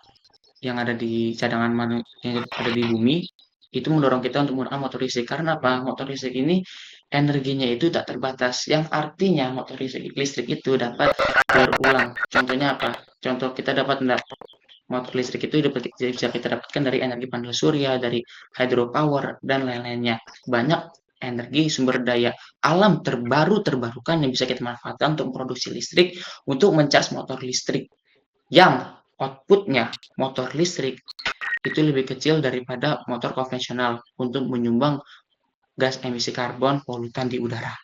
yang ada di cadangan yang ada di bumi, itu mendorong kita untuk menggunakan motor listrik. Karena apa? Motor listrik ini energinya itu tak terbatas, yang artinya motor listrik itu dapat berulang. Contohnya apa? Contoh kita dapat motor listrik itu bisa kita dapatkan dari energi panel surya, dari hydropower, dan lain-lainnya. Banyak energi sumber daya alam terbarukan yang bisa kita manfaatkan untuk memproduksi listrik untuk mencas motor listrik yang outputnya motor listrik itu lebih kecil daripada motor konvensional untuk menyumbang gas emisi karbon polutan di udara.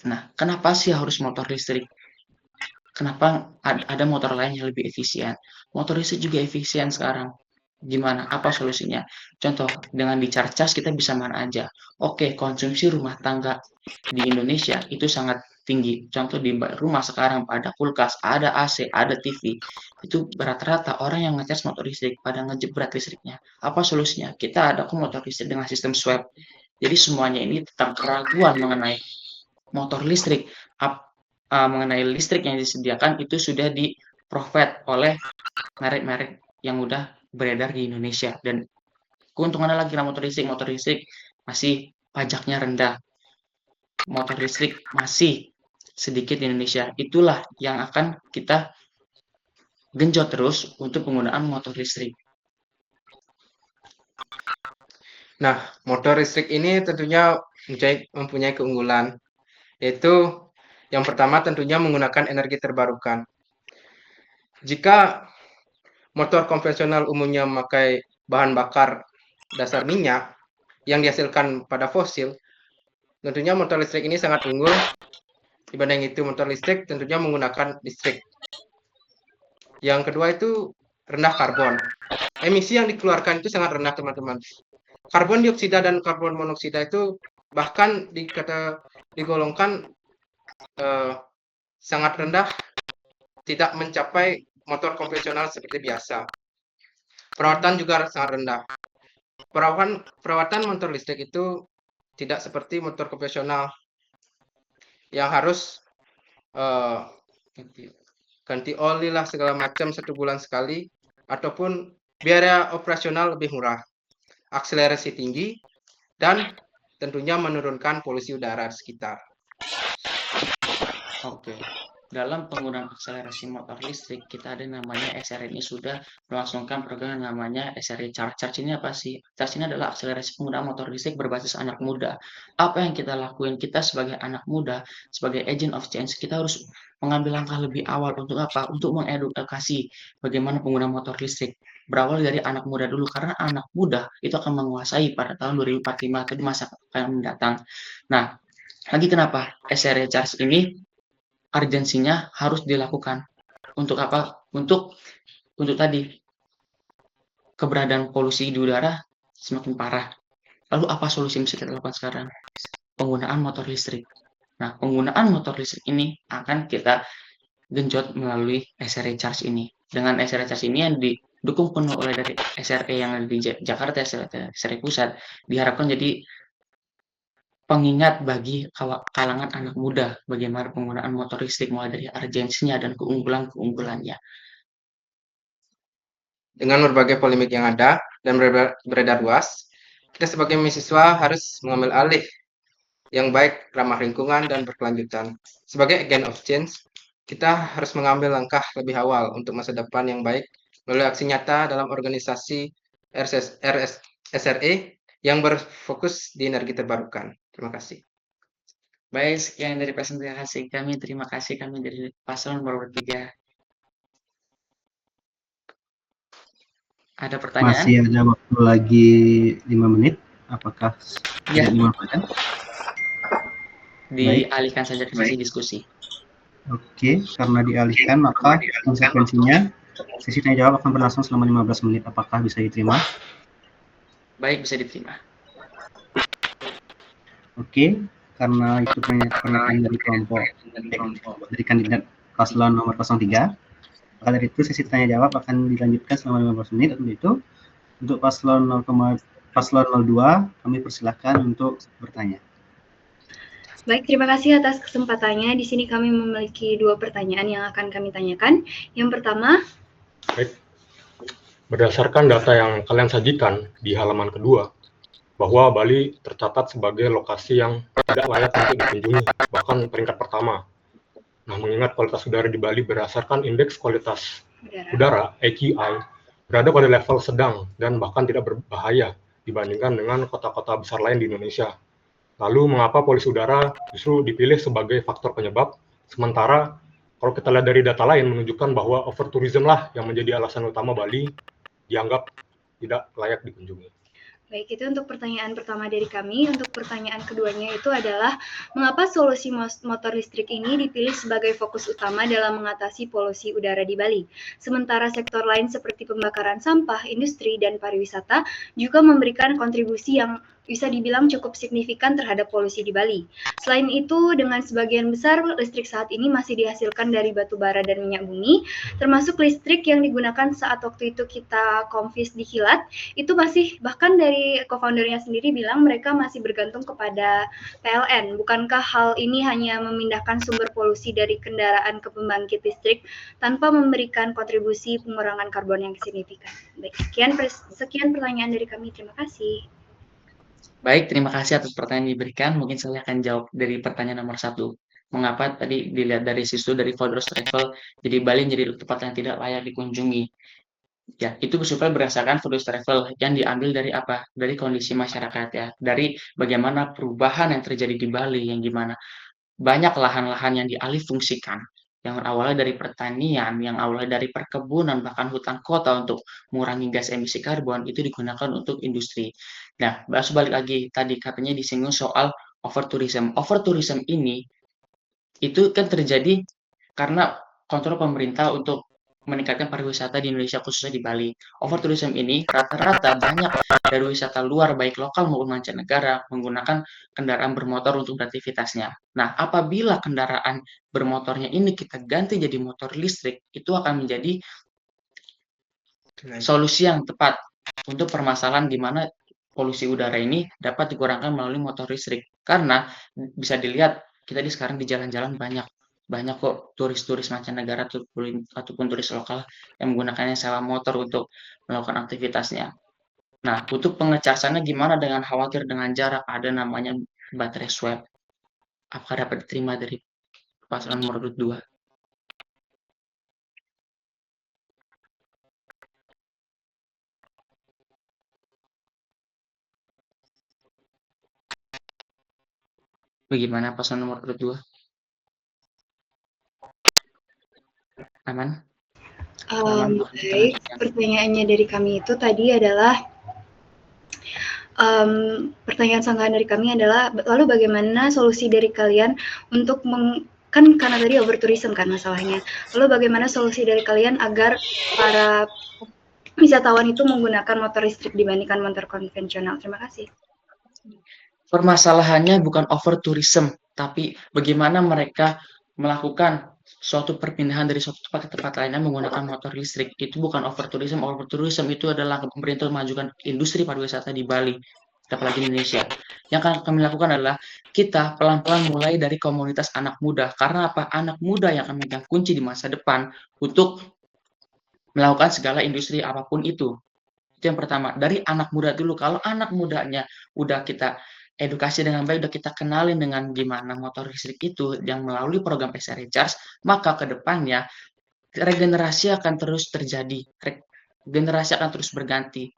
Nah, kenapa sih harus motor listrik? Kenapa ada motor lain yang lebih efisien? Motor listrik juga efisien sekarang. Gimana? Apa solusinya? Contoh, dengan di Carcas kita bisa mana aja. Oke, konsumsi rumah tangga di Indonesia itu sangat tinggi. Contoh di rumah sekarang ada kulkas, ada AC, ada TV. Itu rata-rata orang yang ngecas motor listrik pada ngejebret listriknya. Apa solusinya? Kita ada motor listrik dengan sistem swab. Jadi semuanya ini tentang keraguan mengenai motor listrik, mengenai listrik yang disediakan itu sudah di-provide oleh merek-merek yang udah beredar di Indonesia. Dan keuntungannya lagi motor listrik masih pajaknya rendah, motor listrik masih sedikit di Indonesia. Itulah yang akan kita genjot terus untuk penggunaan motor listrik. Nah, motor listrik ini tentunya mempunyai keunggulan, yaitu yang pertama tentunya menggunakan energi terbarukan. Jika motor konvensional umumnya memakai bahan bakar dasar minyak yang dihasilkan pada fosil, tentunya motor listrik ini sangat unggul. Dibanding itu, motor listrik tentunya menggunakan listrik. Yang kedua itu rendah karbon. Emisi yang dikeluarkan itu sangat rendah, teman-teman. Karbon dioksida dan karbon monoksida itu bahkan digolongkan sangat rendah, tidak mencapai motor konvensional seperti biasa. Perawatan juga sangat rendah. Perawatan motor listrik itu tidak seperti motor konvensional yang harus ganti oli lah segala macam 1 bulan sekali, ataupun biaya operasional lebih murah, akselerasi tinggi, dan tentunya menurunkan polusi udara di sekitar. Oke. Dalam penggunaan akselerasi motor listrik, kita ada namanya SRE ini sudah melangsungkan program yang namanya SRE Charge. Charge ini apa sih? Charge ini adalah akselerasi penggunaan motor listrik berbasis anak muda. Apa yang kita lakuin? Kita sebagai anak muda, sebagai agent of change, kita harus mengambil langkah lebih awal untuk apa? Untuk mengedukasi bagaimana penggunaan motor listrik. Berawal dari anak muda dulu, karena anak muda itu akan menguasai pada tahun 2045 atau di masa yang mendatang. Nah, lagi kenapa SRE Charge ini urgensinya harus dilakukan? Untuk apa? Untuk tadi, keberadaan polusi di udara semakin parah. Lalu apa solusi yang bisa kita lakukan sekarang? Penggunaan motor listrik. Nah, penggunaan motor listrik ini akan kita genjot melalui SRE Charge ini. Dengan SRE Charge ini yang didukung penuh oleh dari SRE yang ada di Jakarta, SRE Pusat, diharapkan jadi pengingat bagi kalangan anak muda bagaimana penggunaan motor listrik, mulai dari urgensinya dan keunggulan-keunggulannya. Dengan berbagai polemik yang ada dan beredar luas, kita sebagai mahasiswa harus mengambil alih yang baik, ramah lingkungan, dan berkelanjutan. Sebagai agent of change, kita harus mengambil langkah lebih awal untuk masa depan yang baik melalui aksi nyata dalam organisasi SRE yang berfokus di energi terbarukan. Terima kasih. Baik, sekian dari presentasi kami. Terima kasih kami dari paslon nomor 3. Ada pertanyaan? Masih ada waktu lagi 5 menit. Apakah Ya, tidak dimanfaatkan? dialihkan saja ke sesi diskusi. Oke, karena dialihkan maka konsekuensinya sesi tanya jawab akan berlangsung selama 15 menit. Apakah bisa diterima? Baik, bisa diterima. Oke, karena itu pernyataan dari kelompok dari kandidat paslon nomor 03. Maka dari itu sesi tanya jawab akan dilanjutkan selama 15 menit. Untuk itu, untuk paslon 02 kami persilahkan untuk bertanya. Baik, terima kasih atas kesempatannya. Di sini kami memiliki 2 pertanyaan yang akan kami tanyakan. Yang pertama, Baik. Berdasarkan data yang kalian sajikan di halaman kedua, bahwa Bali tercatat sebagai lokasi yang tidak layak untuk dikunjungi, bahkan peringkat pertama. Nah, mengingat kualitas udara di Bali berdasarkan indeks kualitas udara AQI berada pada level sedang dan bahkan tidak berbahaya dibandingkan dengan kota-kota besar lain di Indonesia. Lalu mengapa polusi udara justru dipilih sebagai faktor penyebab, sementara kalau kita lihat dari data lain menunjukkan bahwa overtourism lah yang menjadi alasan utama Bali dianggap tidak layak dikunjungi. Baik, itu untuk pertanyaan pertama dari kami. Untuk pertanyaan keduanya itu adalah, mengapa solusi motor listrik ini dipilih sebagai fokus utama dalam mengatasi polusi udara di Bali? Sementara sektor lain seperti pembakaran sampah, industri, dan pariwisata juga memberikan kontribusi yang bisa dibilang cukup signifikan terhadap polusi di Bali. Selain itu, dengan sebagian besar listrik saat ini masih dihasilkan dari batu bara dan minyak bumi, termasuk listrik yang digunakan saat waktu itu kita konfis di Kilat, itu masih, bahkan dari co-foundernya sendiri bilang mereka masih bergantung kepada PLN. Bukankah hal ini hanya memindahkan sumber polusi dari kendaraan ke pembangkit listrik tanpa memberikan kontribusi pengurangan karbon yang signifikan? Baik, sekian pertanyaan dari kami. Terima kasih. Baik, terima kasih atas pertanyaan yang diberikan. Mungkin saya akan jawab dari pertanyaan nomor 1. Mengapa tadi dilihat dari situ dari Vodros Travel, jadi Bali menjadi tempat yang tidak layak dikunjungi. Ya, itu bersumber berdasarkan Vodros Travel yang diambil dari apa? Dari kondisi masyarakat ya, dari bagaimana perubahan yang terjadi di Bali, yang gimana banyak lahan-lahan yang dialihfungsikan, yang awalnya dari pertanian, yang awalnya dari perkebunan, bahkan hutan kota untuk mengurangi gas emisi karbon, itu digunakan untuk industri. Nah, balik lagi, tadi katanya disinggung soal overtourism. Overtourism ini, itu kan terjadi karena kontrol pemerintah untuk meningkatkan pariwisata di Indonesia, khususnya di Bali. Overtourism ini rata-rata banyak dari wisata luar, baik lokal maupun mancanegara, menggunakan kendaraan bermotor untuk beraktivitasnya. Nah, apabila kendaraan bermotornya ini kita ganti jadi motor listrik, itu akan menjadi solusi yang tepat untuk permasalahan di mana polusi udara ini dapat dikurangkan melalui motor listrik. Karena bisa dilihat kita sekarang di jalan-jalan banyak kok turis-turis mancanegara ataupun turis lokal yang menggunakannya sewa motor untuk melakukan aktivitasnya. Nah, untuk pengecasannya gimana dengan khawatir dengan jarak? Ada namanya baterai swab. Apakah dapat diterima dari pasangan nomor 2? Bagaimana pasangan nomor 2? Aman? Baik, pertanyaannya dari kami itu tadi adalah, pertanyaan sanggahan dari kami adalah, lalu bagaimana solusi dari kalian untuk kan karena tadi overtourism kan masalahnya. Lalu bagaimana solusi dari kalian agar para wisatawan itu menggunakan motor listrik dibandingkan motor konvensional? Terima kasih. Permasalahannya bukan overtourism, tapi bagaimana mereka melakukan suatu perpindahan dari suatu tempat ke tempat lainnya menggunakan motor listrik. Itu bukan overtourism. Overtourism itu adalah pemerintah memajukan industri pariwisata di Bali, apalagi di Indonesia. Yang akan kami lakukan adalah kita pelan-pelan mulai dari komunitas anak muda. Karena apa? Anak muda yang akan memegang kunci di masa depan untuk melakukan segala industri apapun itu. Itu yang pertama, dari anak muda dulu. Kalau anak mudanya udah kita edukasi dengan baik, udah kita kenalin dengan gimana motor listrik itu yang melalui program PC Recharge, maka ke depannya regenerasi akan terus terjadi, generasi akan terus berganti.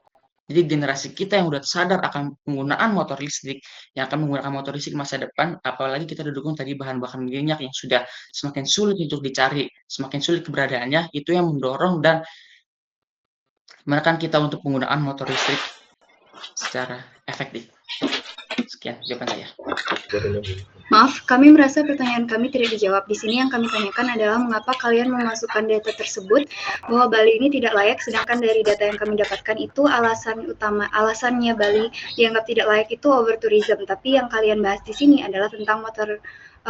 Jadi generasi kita yang udah sadar akan penggunaan motor listrik, yang akan menggunakan motor listrik masa depan, apalagi kita didukung tadi bahan-bahan minyak yang sudah semakin sulit untuk dicari, semakin sulit keberadaannya, itu yang mendorong dan menekan kita untuk penggunaan motor listrik secara efektif. Sekian jawaban saya. Maaf, kami merasa pertanyaan kami tidak dijawab. Di sini yang kami tanyakan adalah mengapa kalian memasukkan data tersebut bahwa Bali ini tidak layak, sedangkan dari data yang kami dapatkan itu alasannya Bali dianggap tidak layak itu overtourism. Tapi yang kalian bahas di sini adalah tentang motor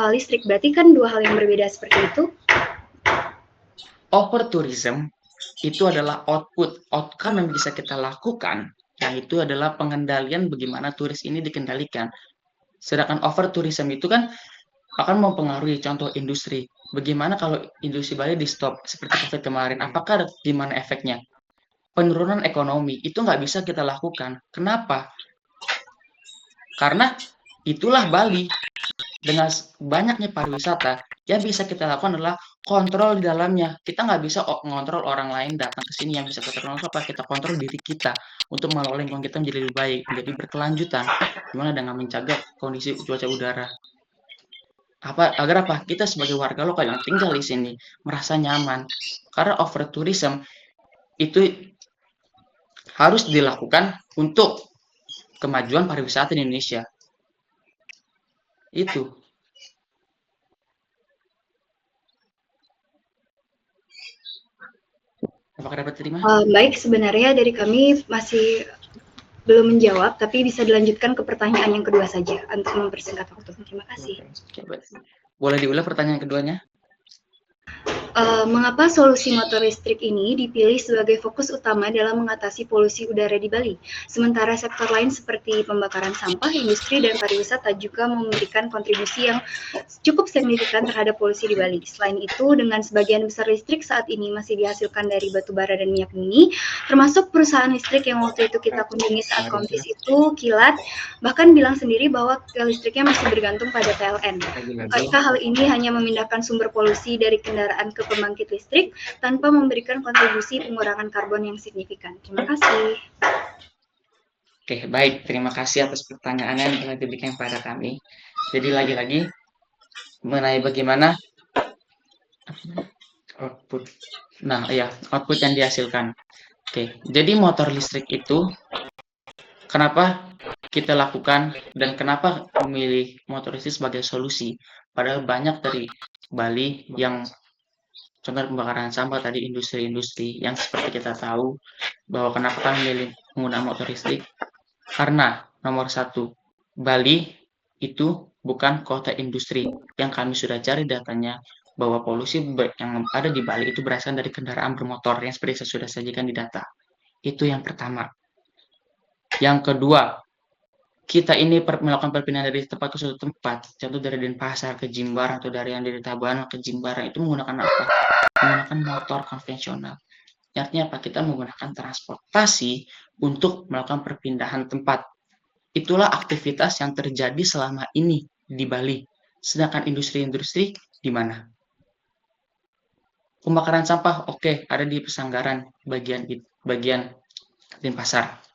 listrik. Berarti kan dua hal yang berbeda seperti itu. Overtourism itu adalah outcome yang bisa kita lakukan, yaitu adalah pengendalian bagaimana turis ini dikendalikan. Sedangkan overtourism itu kan akan mempengaruhi contoh industri. Bagaimana kalau industri Bali di stop seperti COVID kemarin? Apakah gimana efeknya? Penurunan ekonomi itu nggak bisa kita lakukan. Kenapa? Karena itulah Bali. Dengan banyaknya pariwisata, yang bisa kita lakukan adalah kontrol di dalamnya. Kita nggak bisa mengontrol orang lain datang ke sini. Yang bisa kita kontrol apa? Kita kontrol diri kita untuk mengelola lingkungan kita menjadi lebih baik, menjadi berkelanjutan. Gimana dengan menjaga kondisi cuaca udara? Agar apa? Kita sebagai warga lokal yang tinggal di sini merasa nyaman. Karena overtourism itu harus dilakukan untuk kemajuan pariwisata di Indonesia. Itu. Apakah dapat terima? Baik, sebenarnya dari kami masih belum menjawab, tapi bisa dilanjutkan ke pertanyaan yang kedua saja untuk mempersingkat waktu. Terima kasih. Boleh diulang pertanyaan keduanya? Mengapa solusi motor listrik ini dipilih sebagai fokus utama dalam mengatasi polusi udara di Bali, sementara sektor lain seperti pembakaran sampah, industri, dan pariwisata juga memberikan kontribusi yang cukup signifikan terhadap polusi di Bali. Selain itu, dengan sebagian besar listrik saat ini masih dihasilkan dari batu bara dan minyak bumi, termasuk perusahaan listrik yang waktu itu kita kunjungi saat konfis itu, Kilat, bahkan bilang sendiri bahwa listriknya masih bergantung pada PLN. Bukankah hal ini hanya memindahkan sumber polusi dari kendaraan ke pembangkit listrik tanpa memberikan kontribusi pengurangan karbon yang signifikan? Terima kasih. Oke, baik. Terima kasih atas pertanyaannya yang telah diberikan kepada kami. Jadi lagi-lagi mengenai bagaimana output. Nah, ya, output yang dihasilkan. Oke, jadi motor listrik itu kenapa kita lakukan dan kenapa memilih motor listrik sebagai solusi? Padahal banyak dari Bali yang contoh pembakaran sampah tadi, industri-industri yang seperti kita tahu bahwa kenapa kami memilih penggunaan motor listrik? Karena nomor satu, Bali itu bukan kota industri. Yang kami sudah cari datanya bahwa polusi yang ada di Bali itu berasal dari kendaraan bermotor yang seperti saya sudah sajikan di data. Itu yang pertama. Yang kedua, kita ini melakukan perpindahan dari tempat ke suatu tempat, contoh dari Denpasar ke Jimbaran atau dari yang dari Tabanan ke Jimbaran itu menggunakan apa? Menggunakan motor konvensional. Artinya apa? Kita menggunakan transportasi untuk melakukan perpindahan tempat. Itulah aktivitas yang terjadi selama ini di Bali. Sedangkan industri-industri di mana? Pembakaran sampah, oke, ada di Pesanggaran, bagian Denpasar.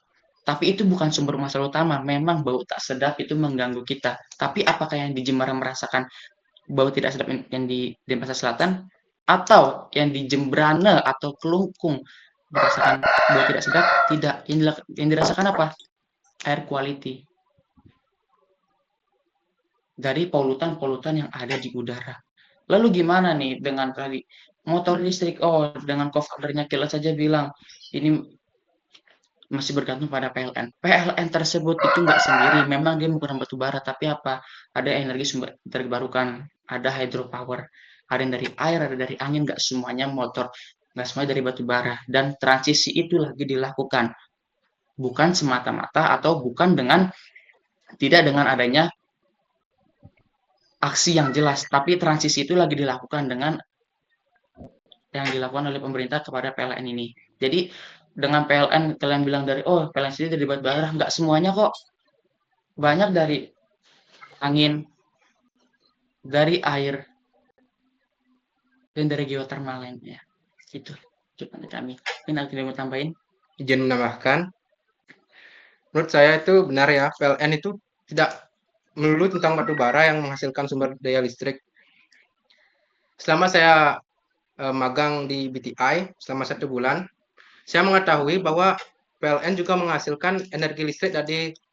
Tapi itu bukan sumber masalah utama. Memang bau tak sedap itu mengganggu kita. Tapi apakah yang di Jember merasakan bau tidak sedap yang di Denpasar Selatan? Atau yang di Jembrane atau Kelungkung merasakan bau tidak sedap? Tidak. Yang dirasakan apa? Air quality. Dari polutan-polutan yang ada di udara. Lalu gimana nih dengan tadi motor listrik? Oh, dengan co-foundernya Kilat saja bilang, ini masih bergantung pada PLN. PLN tersebut itu nggak sendiri, memang dia menggunakan batu bara, tapi apa? Ada energi sumber terbarukan, ada hydropower, ada yang dari air, ada dari angin, nggak semuanya motor, nggak semuanya dari batu bara. Dan transisi itu lagi dilakukan, bukan semata-mata atau bukan tidak dengan adanya aksi yang jelas, tapi transisi itu lagi dilakukan dengan yang dilakukan oleh pemerintah kepada PLN ini. Jadi dengan PLN kalian bilang dari PLN sendiri dari batu bara, nggak semuanya kok, banyak dari angin, dari air, dan dari geotermal lainnya. Itu jawaban kami. Mungkin ada yang mau tambahin? Izin menambahkan, menurut saya itu benar ya, PLN itu tidak melulu tentang batu bara yang menghasilkan sumber daya listrik. Selama saya magang di BTI selama 1 bulan, saya mengetahui bahwa PLN juga menghasilkan energi listrik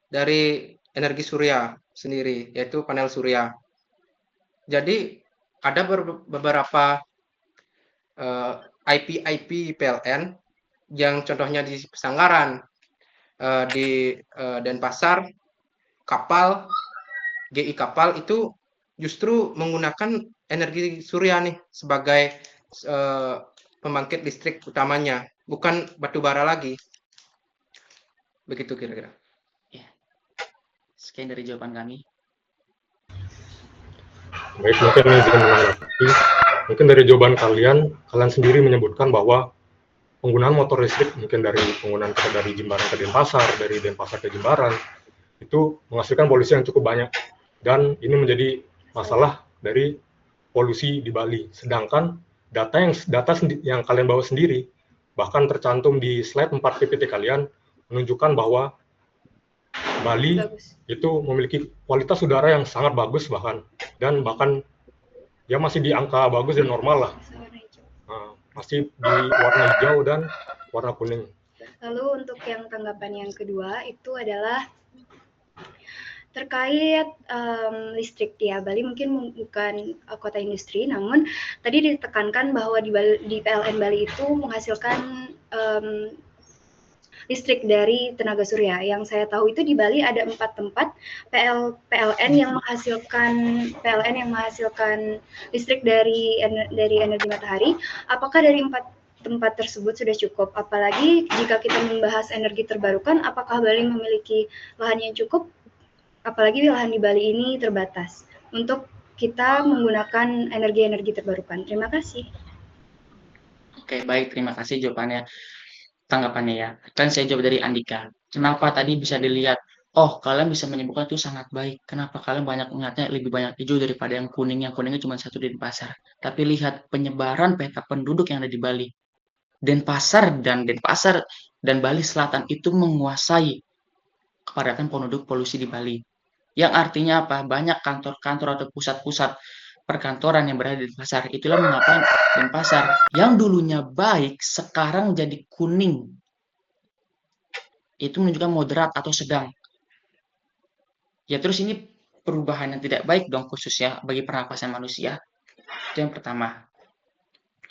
dari energi surya sendiri, yaitu panel surya. Jadi ada beberapa IP PLN yang contohnya di Pesanggaran, di Denpasar, kapal, GI kapal itu justru menggunakan energi surya nih sebagai pembangkit listrik utamanya, bukan batu bara lagi. Begitu kira-kira. Ya. Sekian dari jawaban kami. Baik, mungkin izin menanggapi. Mungkin dari jawaban kalian sendiri menyebutkan bahwa penggunaan motor listrik mungkin dari penggunaan kita dari Jimbaran ke Denpasar, dari Denpasar ke Jimbaran, itu menghasilkan polusi yang cukup banyak. Dan ini menjadi masalah dari polusi di Bali. Sedangkan data yang kalian bawa sendiri, bahkan tercantum di slide 4 PPT kalian, menunjukkan bahwa Bali itu memiliki kualitas udara yang sangat bagus bahkan ya masih di angka bagus dan normal lah. Masih di warna hijau dan warna kuning. Lalu untuk yang tanggapan yang kedua itu adalah Terkait listrik ya, Bali mungkin bukan kota industri, namun tadi ditekankan bahwa di PLN Bali itu menghasilkan listrik dari tenaga surya. Yang saya tahu itu di Bali ada 4 tempat PLN yang menghasilkan listrik dari energi matahari. Apakah dari 4 tempat tersebut sudah cukup? Apalagi jika kita membahas energi terbarukan, apakah Bali memiliki lahan yang cukup? Apalagi lahan di Bali ini terbatas untuk kita menggunakan energi-energi terbarukan. Terima kasih. Oke, baik, terima kasih jawabannya, tanggapannya ya. Kan saya jawab dari Andika. Kenapa tadi bisa dilihat, oh kalian bisa menyebutkan itu sangat baik. Kenapa kalian banyak melihatnya lebih banyak hijau daripada yang kuning? Yang kuningnya cuma satu di Denpasar. Tapi lihat penyebaran peta penduduk yang ada di Bali. Denpasar dan Bali Selatan itu menguasai kepadatan penduduk polusi di Bali. Yang artinya apa? Banyak kantor-kantor atau pusat-pusat perkantoran yang berada di Denpasar. Itulah mengapa Denpasar yang dulunya baik sekarang jadi kuning. Itu menunjukkan moderat atau sedang. Ya terus ini perubahan yang tidak baik dong khususnya bagi pernapasan manusia. Itu yang pertama.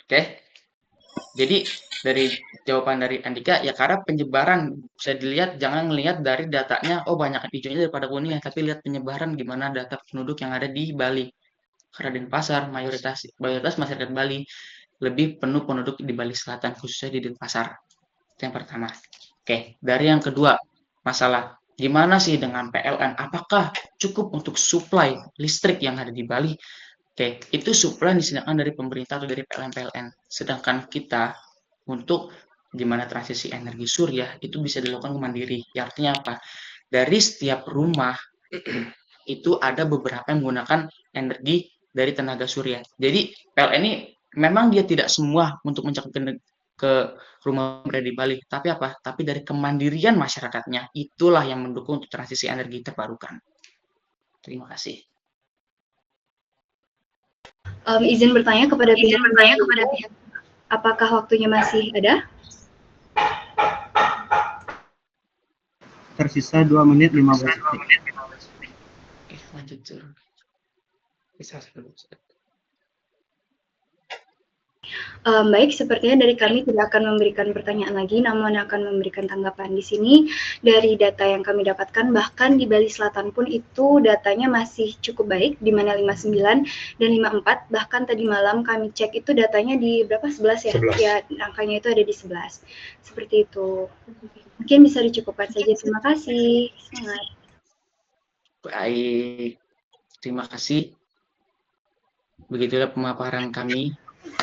Oke. Jadi dari jawaban dari Andika ya karena penyebaran bisa dilihat, jangan melihat dari datanya oh banyak hijaunya daripada kuningnya, tapi lihat penyebaran gimana data penduduk yang ada di Bali. Karena Denpasar mayoritas masyarakat Bali lebih penuh penduduk di Bali Selatan khususnya di Denpasar. Itu yang pertama. Oke, dari yang kedua masalah gimana sih dengan PLN? Apakah cukup untuk suplai listrik yang ada di Bali? Oke, itu supply disediakan dari pemerintah atau dari PLN-PLN. Sedangkan kita untuk gimana transisi energi surya itu bisa dilakukan mandiri. Ya, artinya apa? Dari setiap rumah itu ada beberapa yang menggunakan energi dari tenaga surya. Jadi PLN ini memang dia tidak semua untuk mencakup ke rumah berada di Bali, tapi apa? Tapi dari kemandirian masyarakatnya itulah yang mendukung untuk transisi energi terbarukan. Terima kasih. Izin bertanya kepada pihak. Apakah waktunya masih ada? Tersisa 2 menit 15 detik. Oke, lanjut. Bisa. Baik, sepertinya dari kami tidak akan memberikan pertanyaan lagi, namun akan memberikan tanggapan di sini. Dari data yang kami dapatkan, bahkan di Bali Selatan pun itu datanya masih cukup baik, di mana 59 dan 54. Bahkan tadi malam kami cek itu datanya di berapa? 11 ya? 11. Ya, angkanya itu ada di 11. Seperti itu. Mungkin bisa dicukupkan saja. Terima kasih. Semangat. Baik, terima kasih. Begitulah pemaparan kami.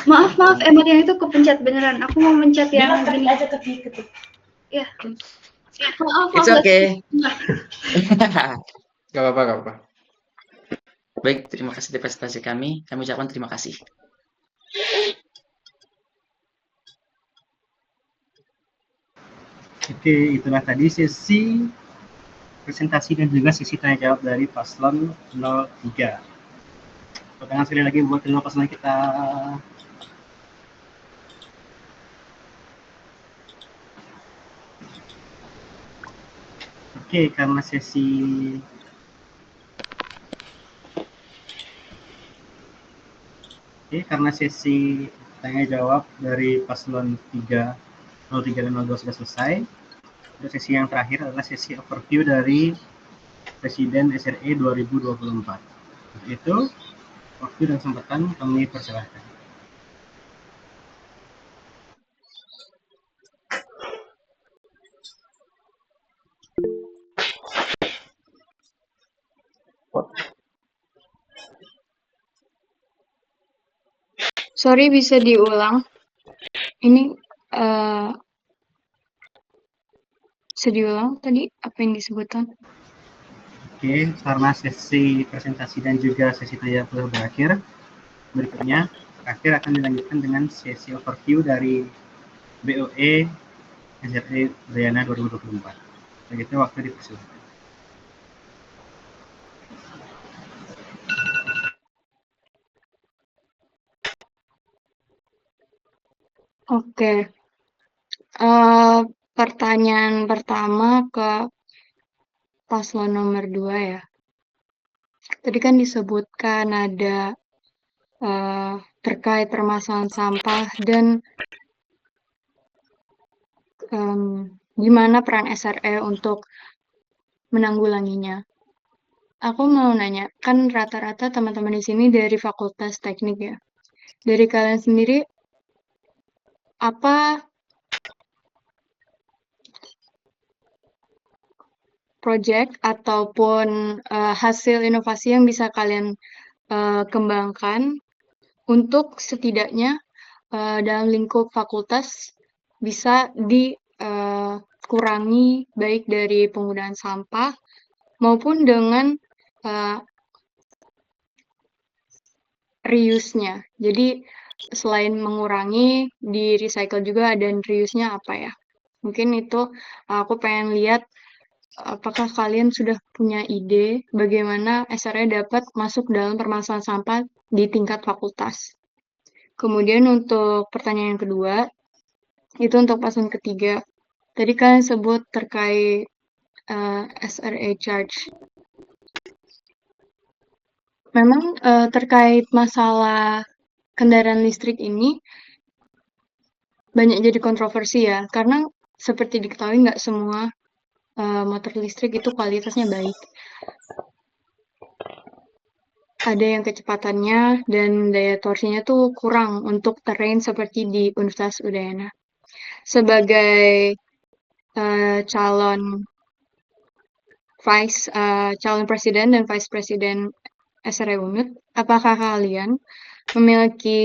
Maaf, emang yang itu kepencet beneran. Aku mau mencet yang gini. Aja ketik. Ya. Maaf. It's okay. Gak apa-apa. Baik, terima kasih atas presentasi kami. Kami ucapkan terima kasih. Oke, itulah tadi sesi presentasi dan juga sesi tanya jawab dari paslon 03. Tangan sekali lagi buat kedua paslon kita. Oke, karena sesi tanya jawab dari paslon 03 dan 02 sudah selesai. Dan sesi yang terakhir adalah sesi overview dari Presiden SRE 2024. Untuk itu, waktu dan kesempatan kami persilahkan. Sorry, bisa diulang? Ini bisa diulang tadi apa yang disebutkan? Oke, karena sesi presentasi dan juga sesi tanya jawab telah berakhir, berikutnya akhir akan dilanjutkan dengan sesi overview dari BOE SRE Udayana 2024. Begitu waktu dipersilakan. Oke. Pertanyaan pertama ke paslon nomor 2 ya. Tadi kan disebutkan ada terkait permasalahan sampah dan gimana peran SRE untuk menanggulanginya. Aku mau nanya, kan rata-rata teman-teman di sini dari Fakultas Teknik ya. Dari kalian sendiri, apa project ataupun hasil inovasi yang bisa kalian kembangkan untuk setidaknya dalam lingkup fakultas bisa dikurangi baik dari penggunaan sampah maupun dengan reuse-nya. Jadi selain mengurangi, di recycle juga dan reuse-nya apa ya? Mungkin itu aku pengen lihat apakah kalian sudah punya ide bagaimana SRE dapat masuk dalam permasalahan sampah di tingkat fakultas. Kemudian untuk pertanyaan yang kedua, itu untuk paslon ketiga. Tadi kalian sebut terkait SRE charge. Memang terkait masalah kendaraan listrik ini banyak jadi kontroversi ya, karena seperti diketahui nggak semua motor listrik itu kualitasnya baik. Ada yang kecepatannya dan daya torsinya tuh kurang untuk terrain seperti di Universitas Udayana. Sebagai calon presiden dan vice presiden SRE Unut, apakah kalian memiliki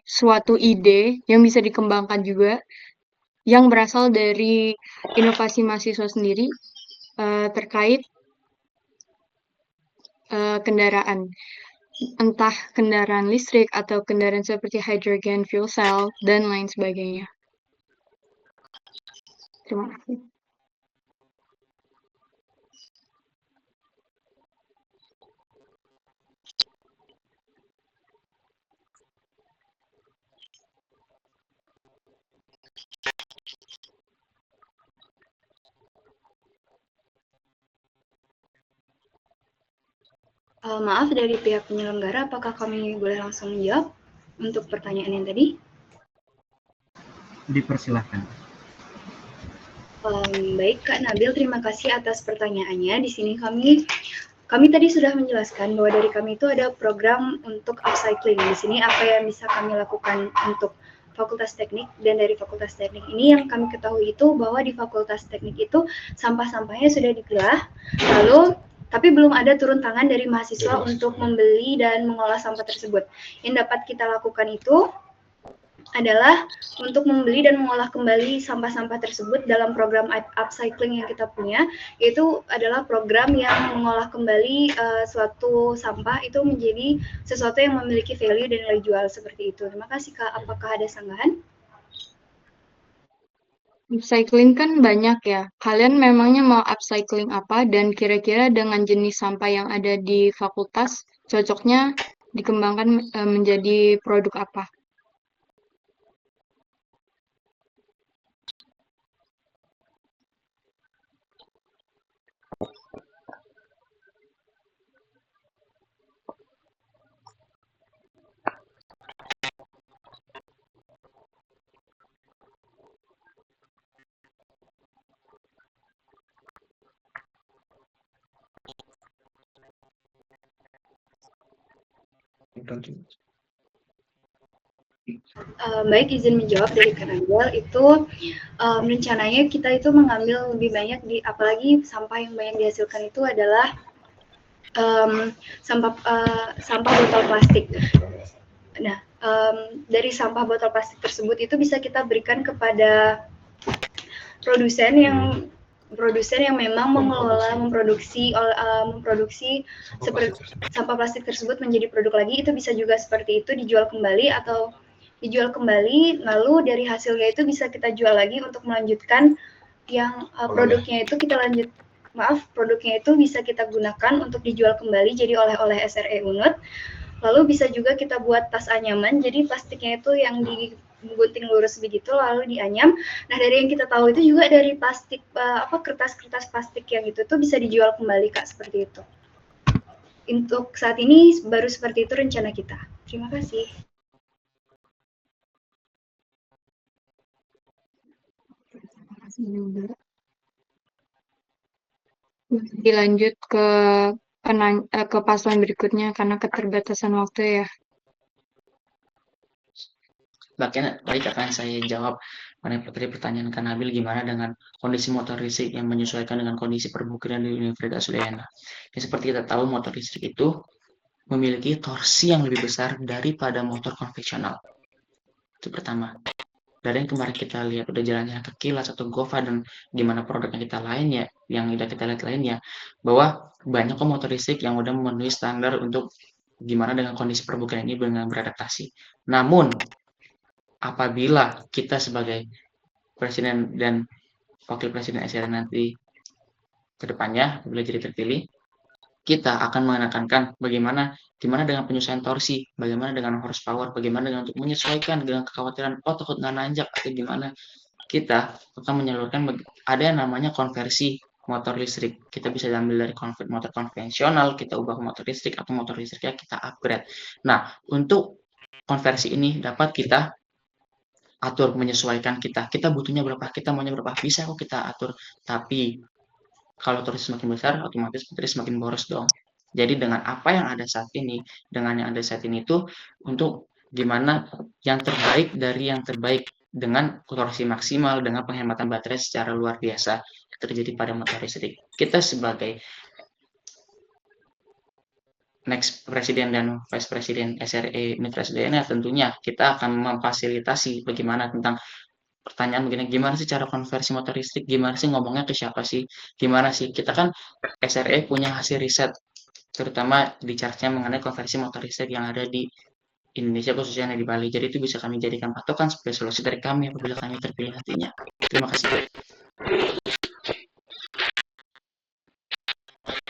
suatu ide yang bisa dikembangkan juga yang berasal dari inovasi mahasiswa sendiri terkait kendaraan, entah kendaraan listrik atau kendaraan seperti hydrogen fuel cell dan lain sebagainya. Terima kasih. Maaf dari pihak penyelenggara, apakah kami boleh langsung menjawab untuk pertanyaan yang tadi? Dipersilahkan. Baik Kak Nabil, terima kasih atas pertanyaannya. Di sini kami tadi sudah menjelaskan bahwa dari kami itu ada program untuk upcycling. Di sini apa yang bisa kami lakukan untuk Fakultas Teknik, dan dari Fakultas Teknik ini yang kami ketahui itu bahwa di Fakultas Teknik itu sampah-sampahnya sudah dipilah, lalu tapi belum ada turun tangan dari mahasiswa untuk membeli dan mengolah sampah tersebut. Yang dapat kita lakukan itu adalah untuk membeli dan mengolah kembali sampah-sampah tersebut dalam program upcycling yang kita punya, yaitu adalah program yang mengolah kembali suatu sampah itu menjadi sesuatu yang memiliki value dan nilai jual seperti itu. Terima kasih Kak. Apakah ada sanggahan? Upcycling kan banyak ya. Kalian memangnya mau upcycling apa dan kira-kira dengan jenis sampah yang ada di fakultas cocoknya dikembangkan menjadi produk apa? Baik, izin menjawab dari Kak Nabil, itu rencananya kita itu mengambil lebih banyak apalagi sampah yang banyak dihasilkan itu adalah sampah botol plastik. Nah, dari sampah botol plastik tersebut itu bisa kita berikan kepada produsen yang memang mengelola memproduksi seperti sampah plastik tersebut menjadi produk lagi. Itu bisa juga seperti itu, dijual kembali lalu dari hasilnya itu bisa kita jual lagi untuk melanjutkan yang produknya itu produknya itu bisa kita gunakan untuk dijual kembali jadi oleh-oleh SRE Unut. Lalu bisa juga kita buat tas anyaman, jadi plastiknya itu yang digunting lurus begitu lalu dianyam. Nah, dari yang kita tahu itu juga dari plastik kertas-kertas plastik yang itu tuh bisa dijual kembali Kak, seperti itu. Untuk saat ini baru seperti itu rencana kita. Terima kasih. Dilanjut ke ke paslon berikutnya karena keterbatasan waktu ya. Baik, akan saya jawab mengenai pertanyaan Kak Nabil, gimana dengan kondisi motor listrik yang menyesuaikan dengan kondisi perbukitan di Universitas Udayana. Ya, seperti kita tahu, motor listrik itu memiliki torsi yang lebih besar daripada motor konvensional. Itu pertama. Dari yang kemarin kita lihat udah jalannya ke Kilas atau Gova dan gimana produknya kita lainnya, yang udah kita lihat lainnya, bahwa banyak kok motor listrik yang udah memenuhi standar untuk gimana dengan kondisi perbukitan ini dengan beradaptasi. Namun, apabila kita sebagai presiden dan wakil presiden SRE nanti ke depannya, bila jadi terpilih, kita akan menekankan gimana dengan penyesuaian torsi, bagaimana dengan horsepower, bagaimana dengan untuk menyesuaikan dengan kekhawatiran, oh takut nggak nanjak, atau gimana. Kita akan menyalurkan ada yang namanya konversi motor listrik. Kita bisa ambil dari motor konvensional, kita ubah ke motor listrik, atau motor listriknya kita upgrade. Nah, untuk konversi ini dapat kita atur, menyesuaikan kita butuhnya berapa, kita maunya berapa, bisa kok kita atur. Tapi kalau torsi semakin besar, otomatis baterai semakin boros dong. Jadi dengan apa yang ada saat ini, itu untuk gimana yang terbaik dari yang terbaik dengan torsi maksimal, dengan penghematan baterai secara luar biasa terjadi pada motor listrik. Kita sebagai next presiden dan vice presiden SRE Universitas Udayana, tentunya kita akan memfasilitasi bagaimana tentang pertanyaan begini, gimana sih cara konversi motor listrik, gimana sih ngomongnya ke siapa sih, gimana sih, kita kan SRE punya hasil riset, terutama di chartnya mengenai konversi motor listrik yang ada di Indonesia, khususnya di Bali. Jadi itu bisa kami jadikan patokan sebagai solusi dari kami apabila kami terpilih nantinya. Terima kasih.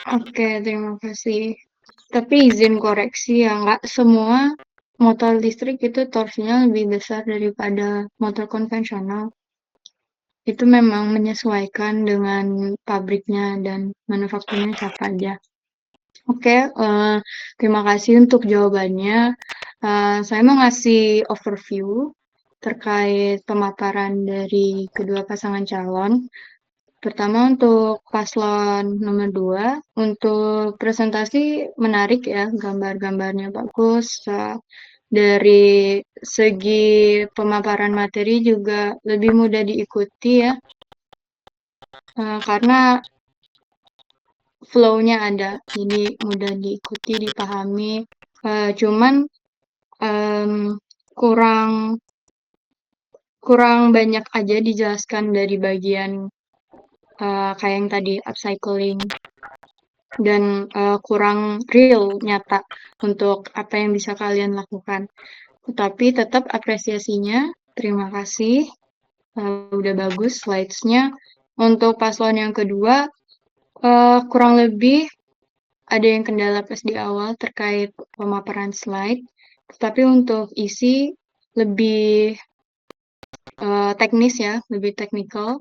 Oke, terima kasih. Tapi izin koreksi ya, nggak semua motor listrik itu torsinya lebih besar daripada motor konvensional. Itu memang menyesuaikan dengan pabriknya dan manufakturnya siapa aja. Oke, terima kasih untuk jawabannya. Saya mau ngasih overview terkait pemaparan dari kedua pasangan calon. Pertama untuk paslon nomor 2, untuk presentasi menarik ya, gambar-gambarnya bagus. Dari segi pemaparan materi juga lebih mudah diikuti ya, karena flow-nya ada, jadi mudah diikuti, dipahami. Cuman kurang banyak aja dijelaskan dari bagian kayak yang tadi upcycling dan kurang real, nyata untuk apa yang bisa kalian lakukan. Tetapi tetap apresiasinya, terima kasih, udah bagus slides-nya. Untuk paslon yang kedua, kurang lebih ada yang kendala pas di awal terkait pemaparan slide, tetapi untuk isi lebih teknis ya, lebih teknikal.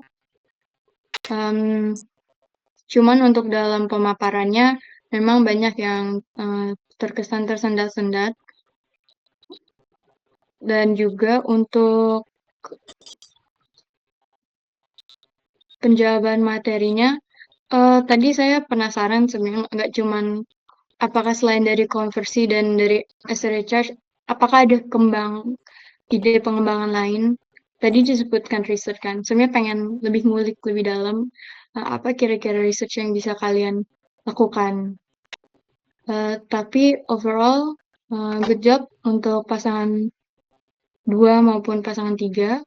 Cuman untuk dalam pemaparannya memang banyak yang terkesan tersendat-sendat, dan juga untuk penjawaban materinya, tadi saya penasaran sebenarnya nggak cuman apakah selain dari konversi dan dari SRE charge, apakah ada ide pengembangan lain? Tadi disebutkan research kan, sebenarnya pengen lebih ngulik lebih dalam apa kira-kira research yang bisa kalian lakukan. Tapi overall, good job untuk pasangan 2 maupun pasangan 3.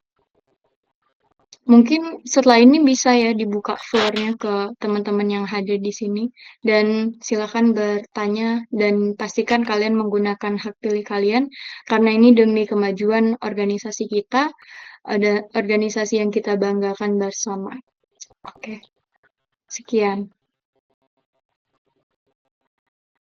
Mungkin setelah ini bisa ya dibuka floor-nya ke teman-teman yang hadir di sini, dan silakan bertanya dan pastikan kalian menggunakan hak pilih kalian karena ini demi kemajuan organisasi kita, ada organisasi yang kita banggakan bersama. Oke, sekian.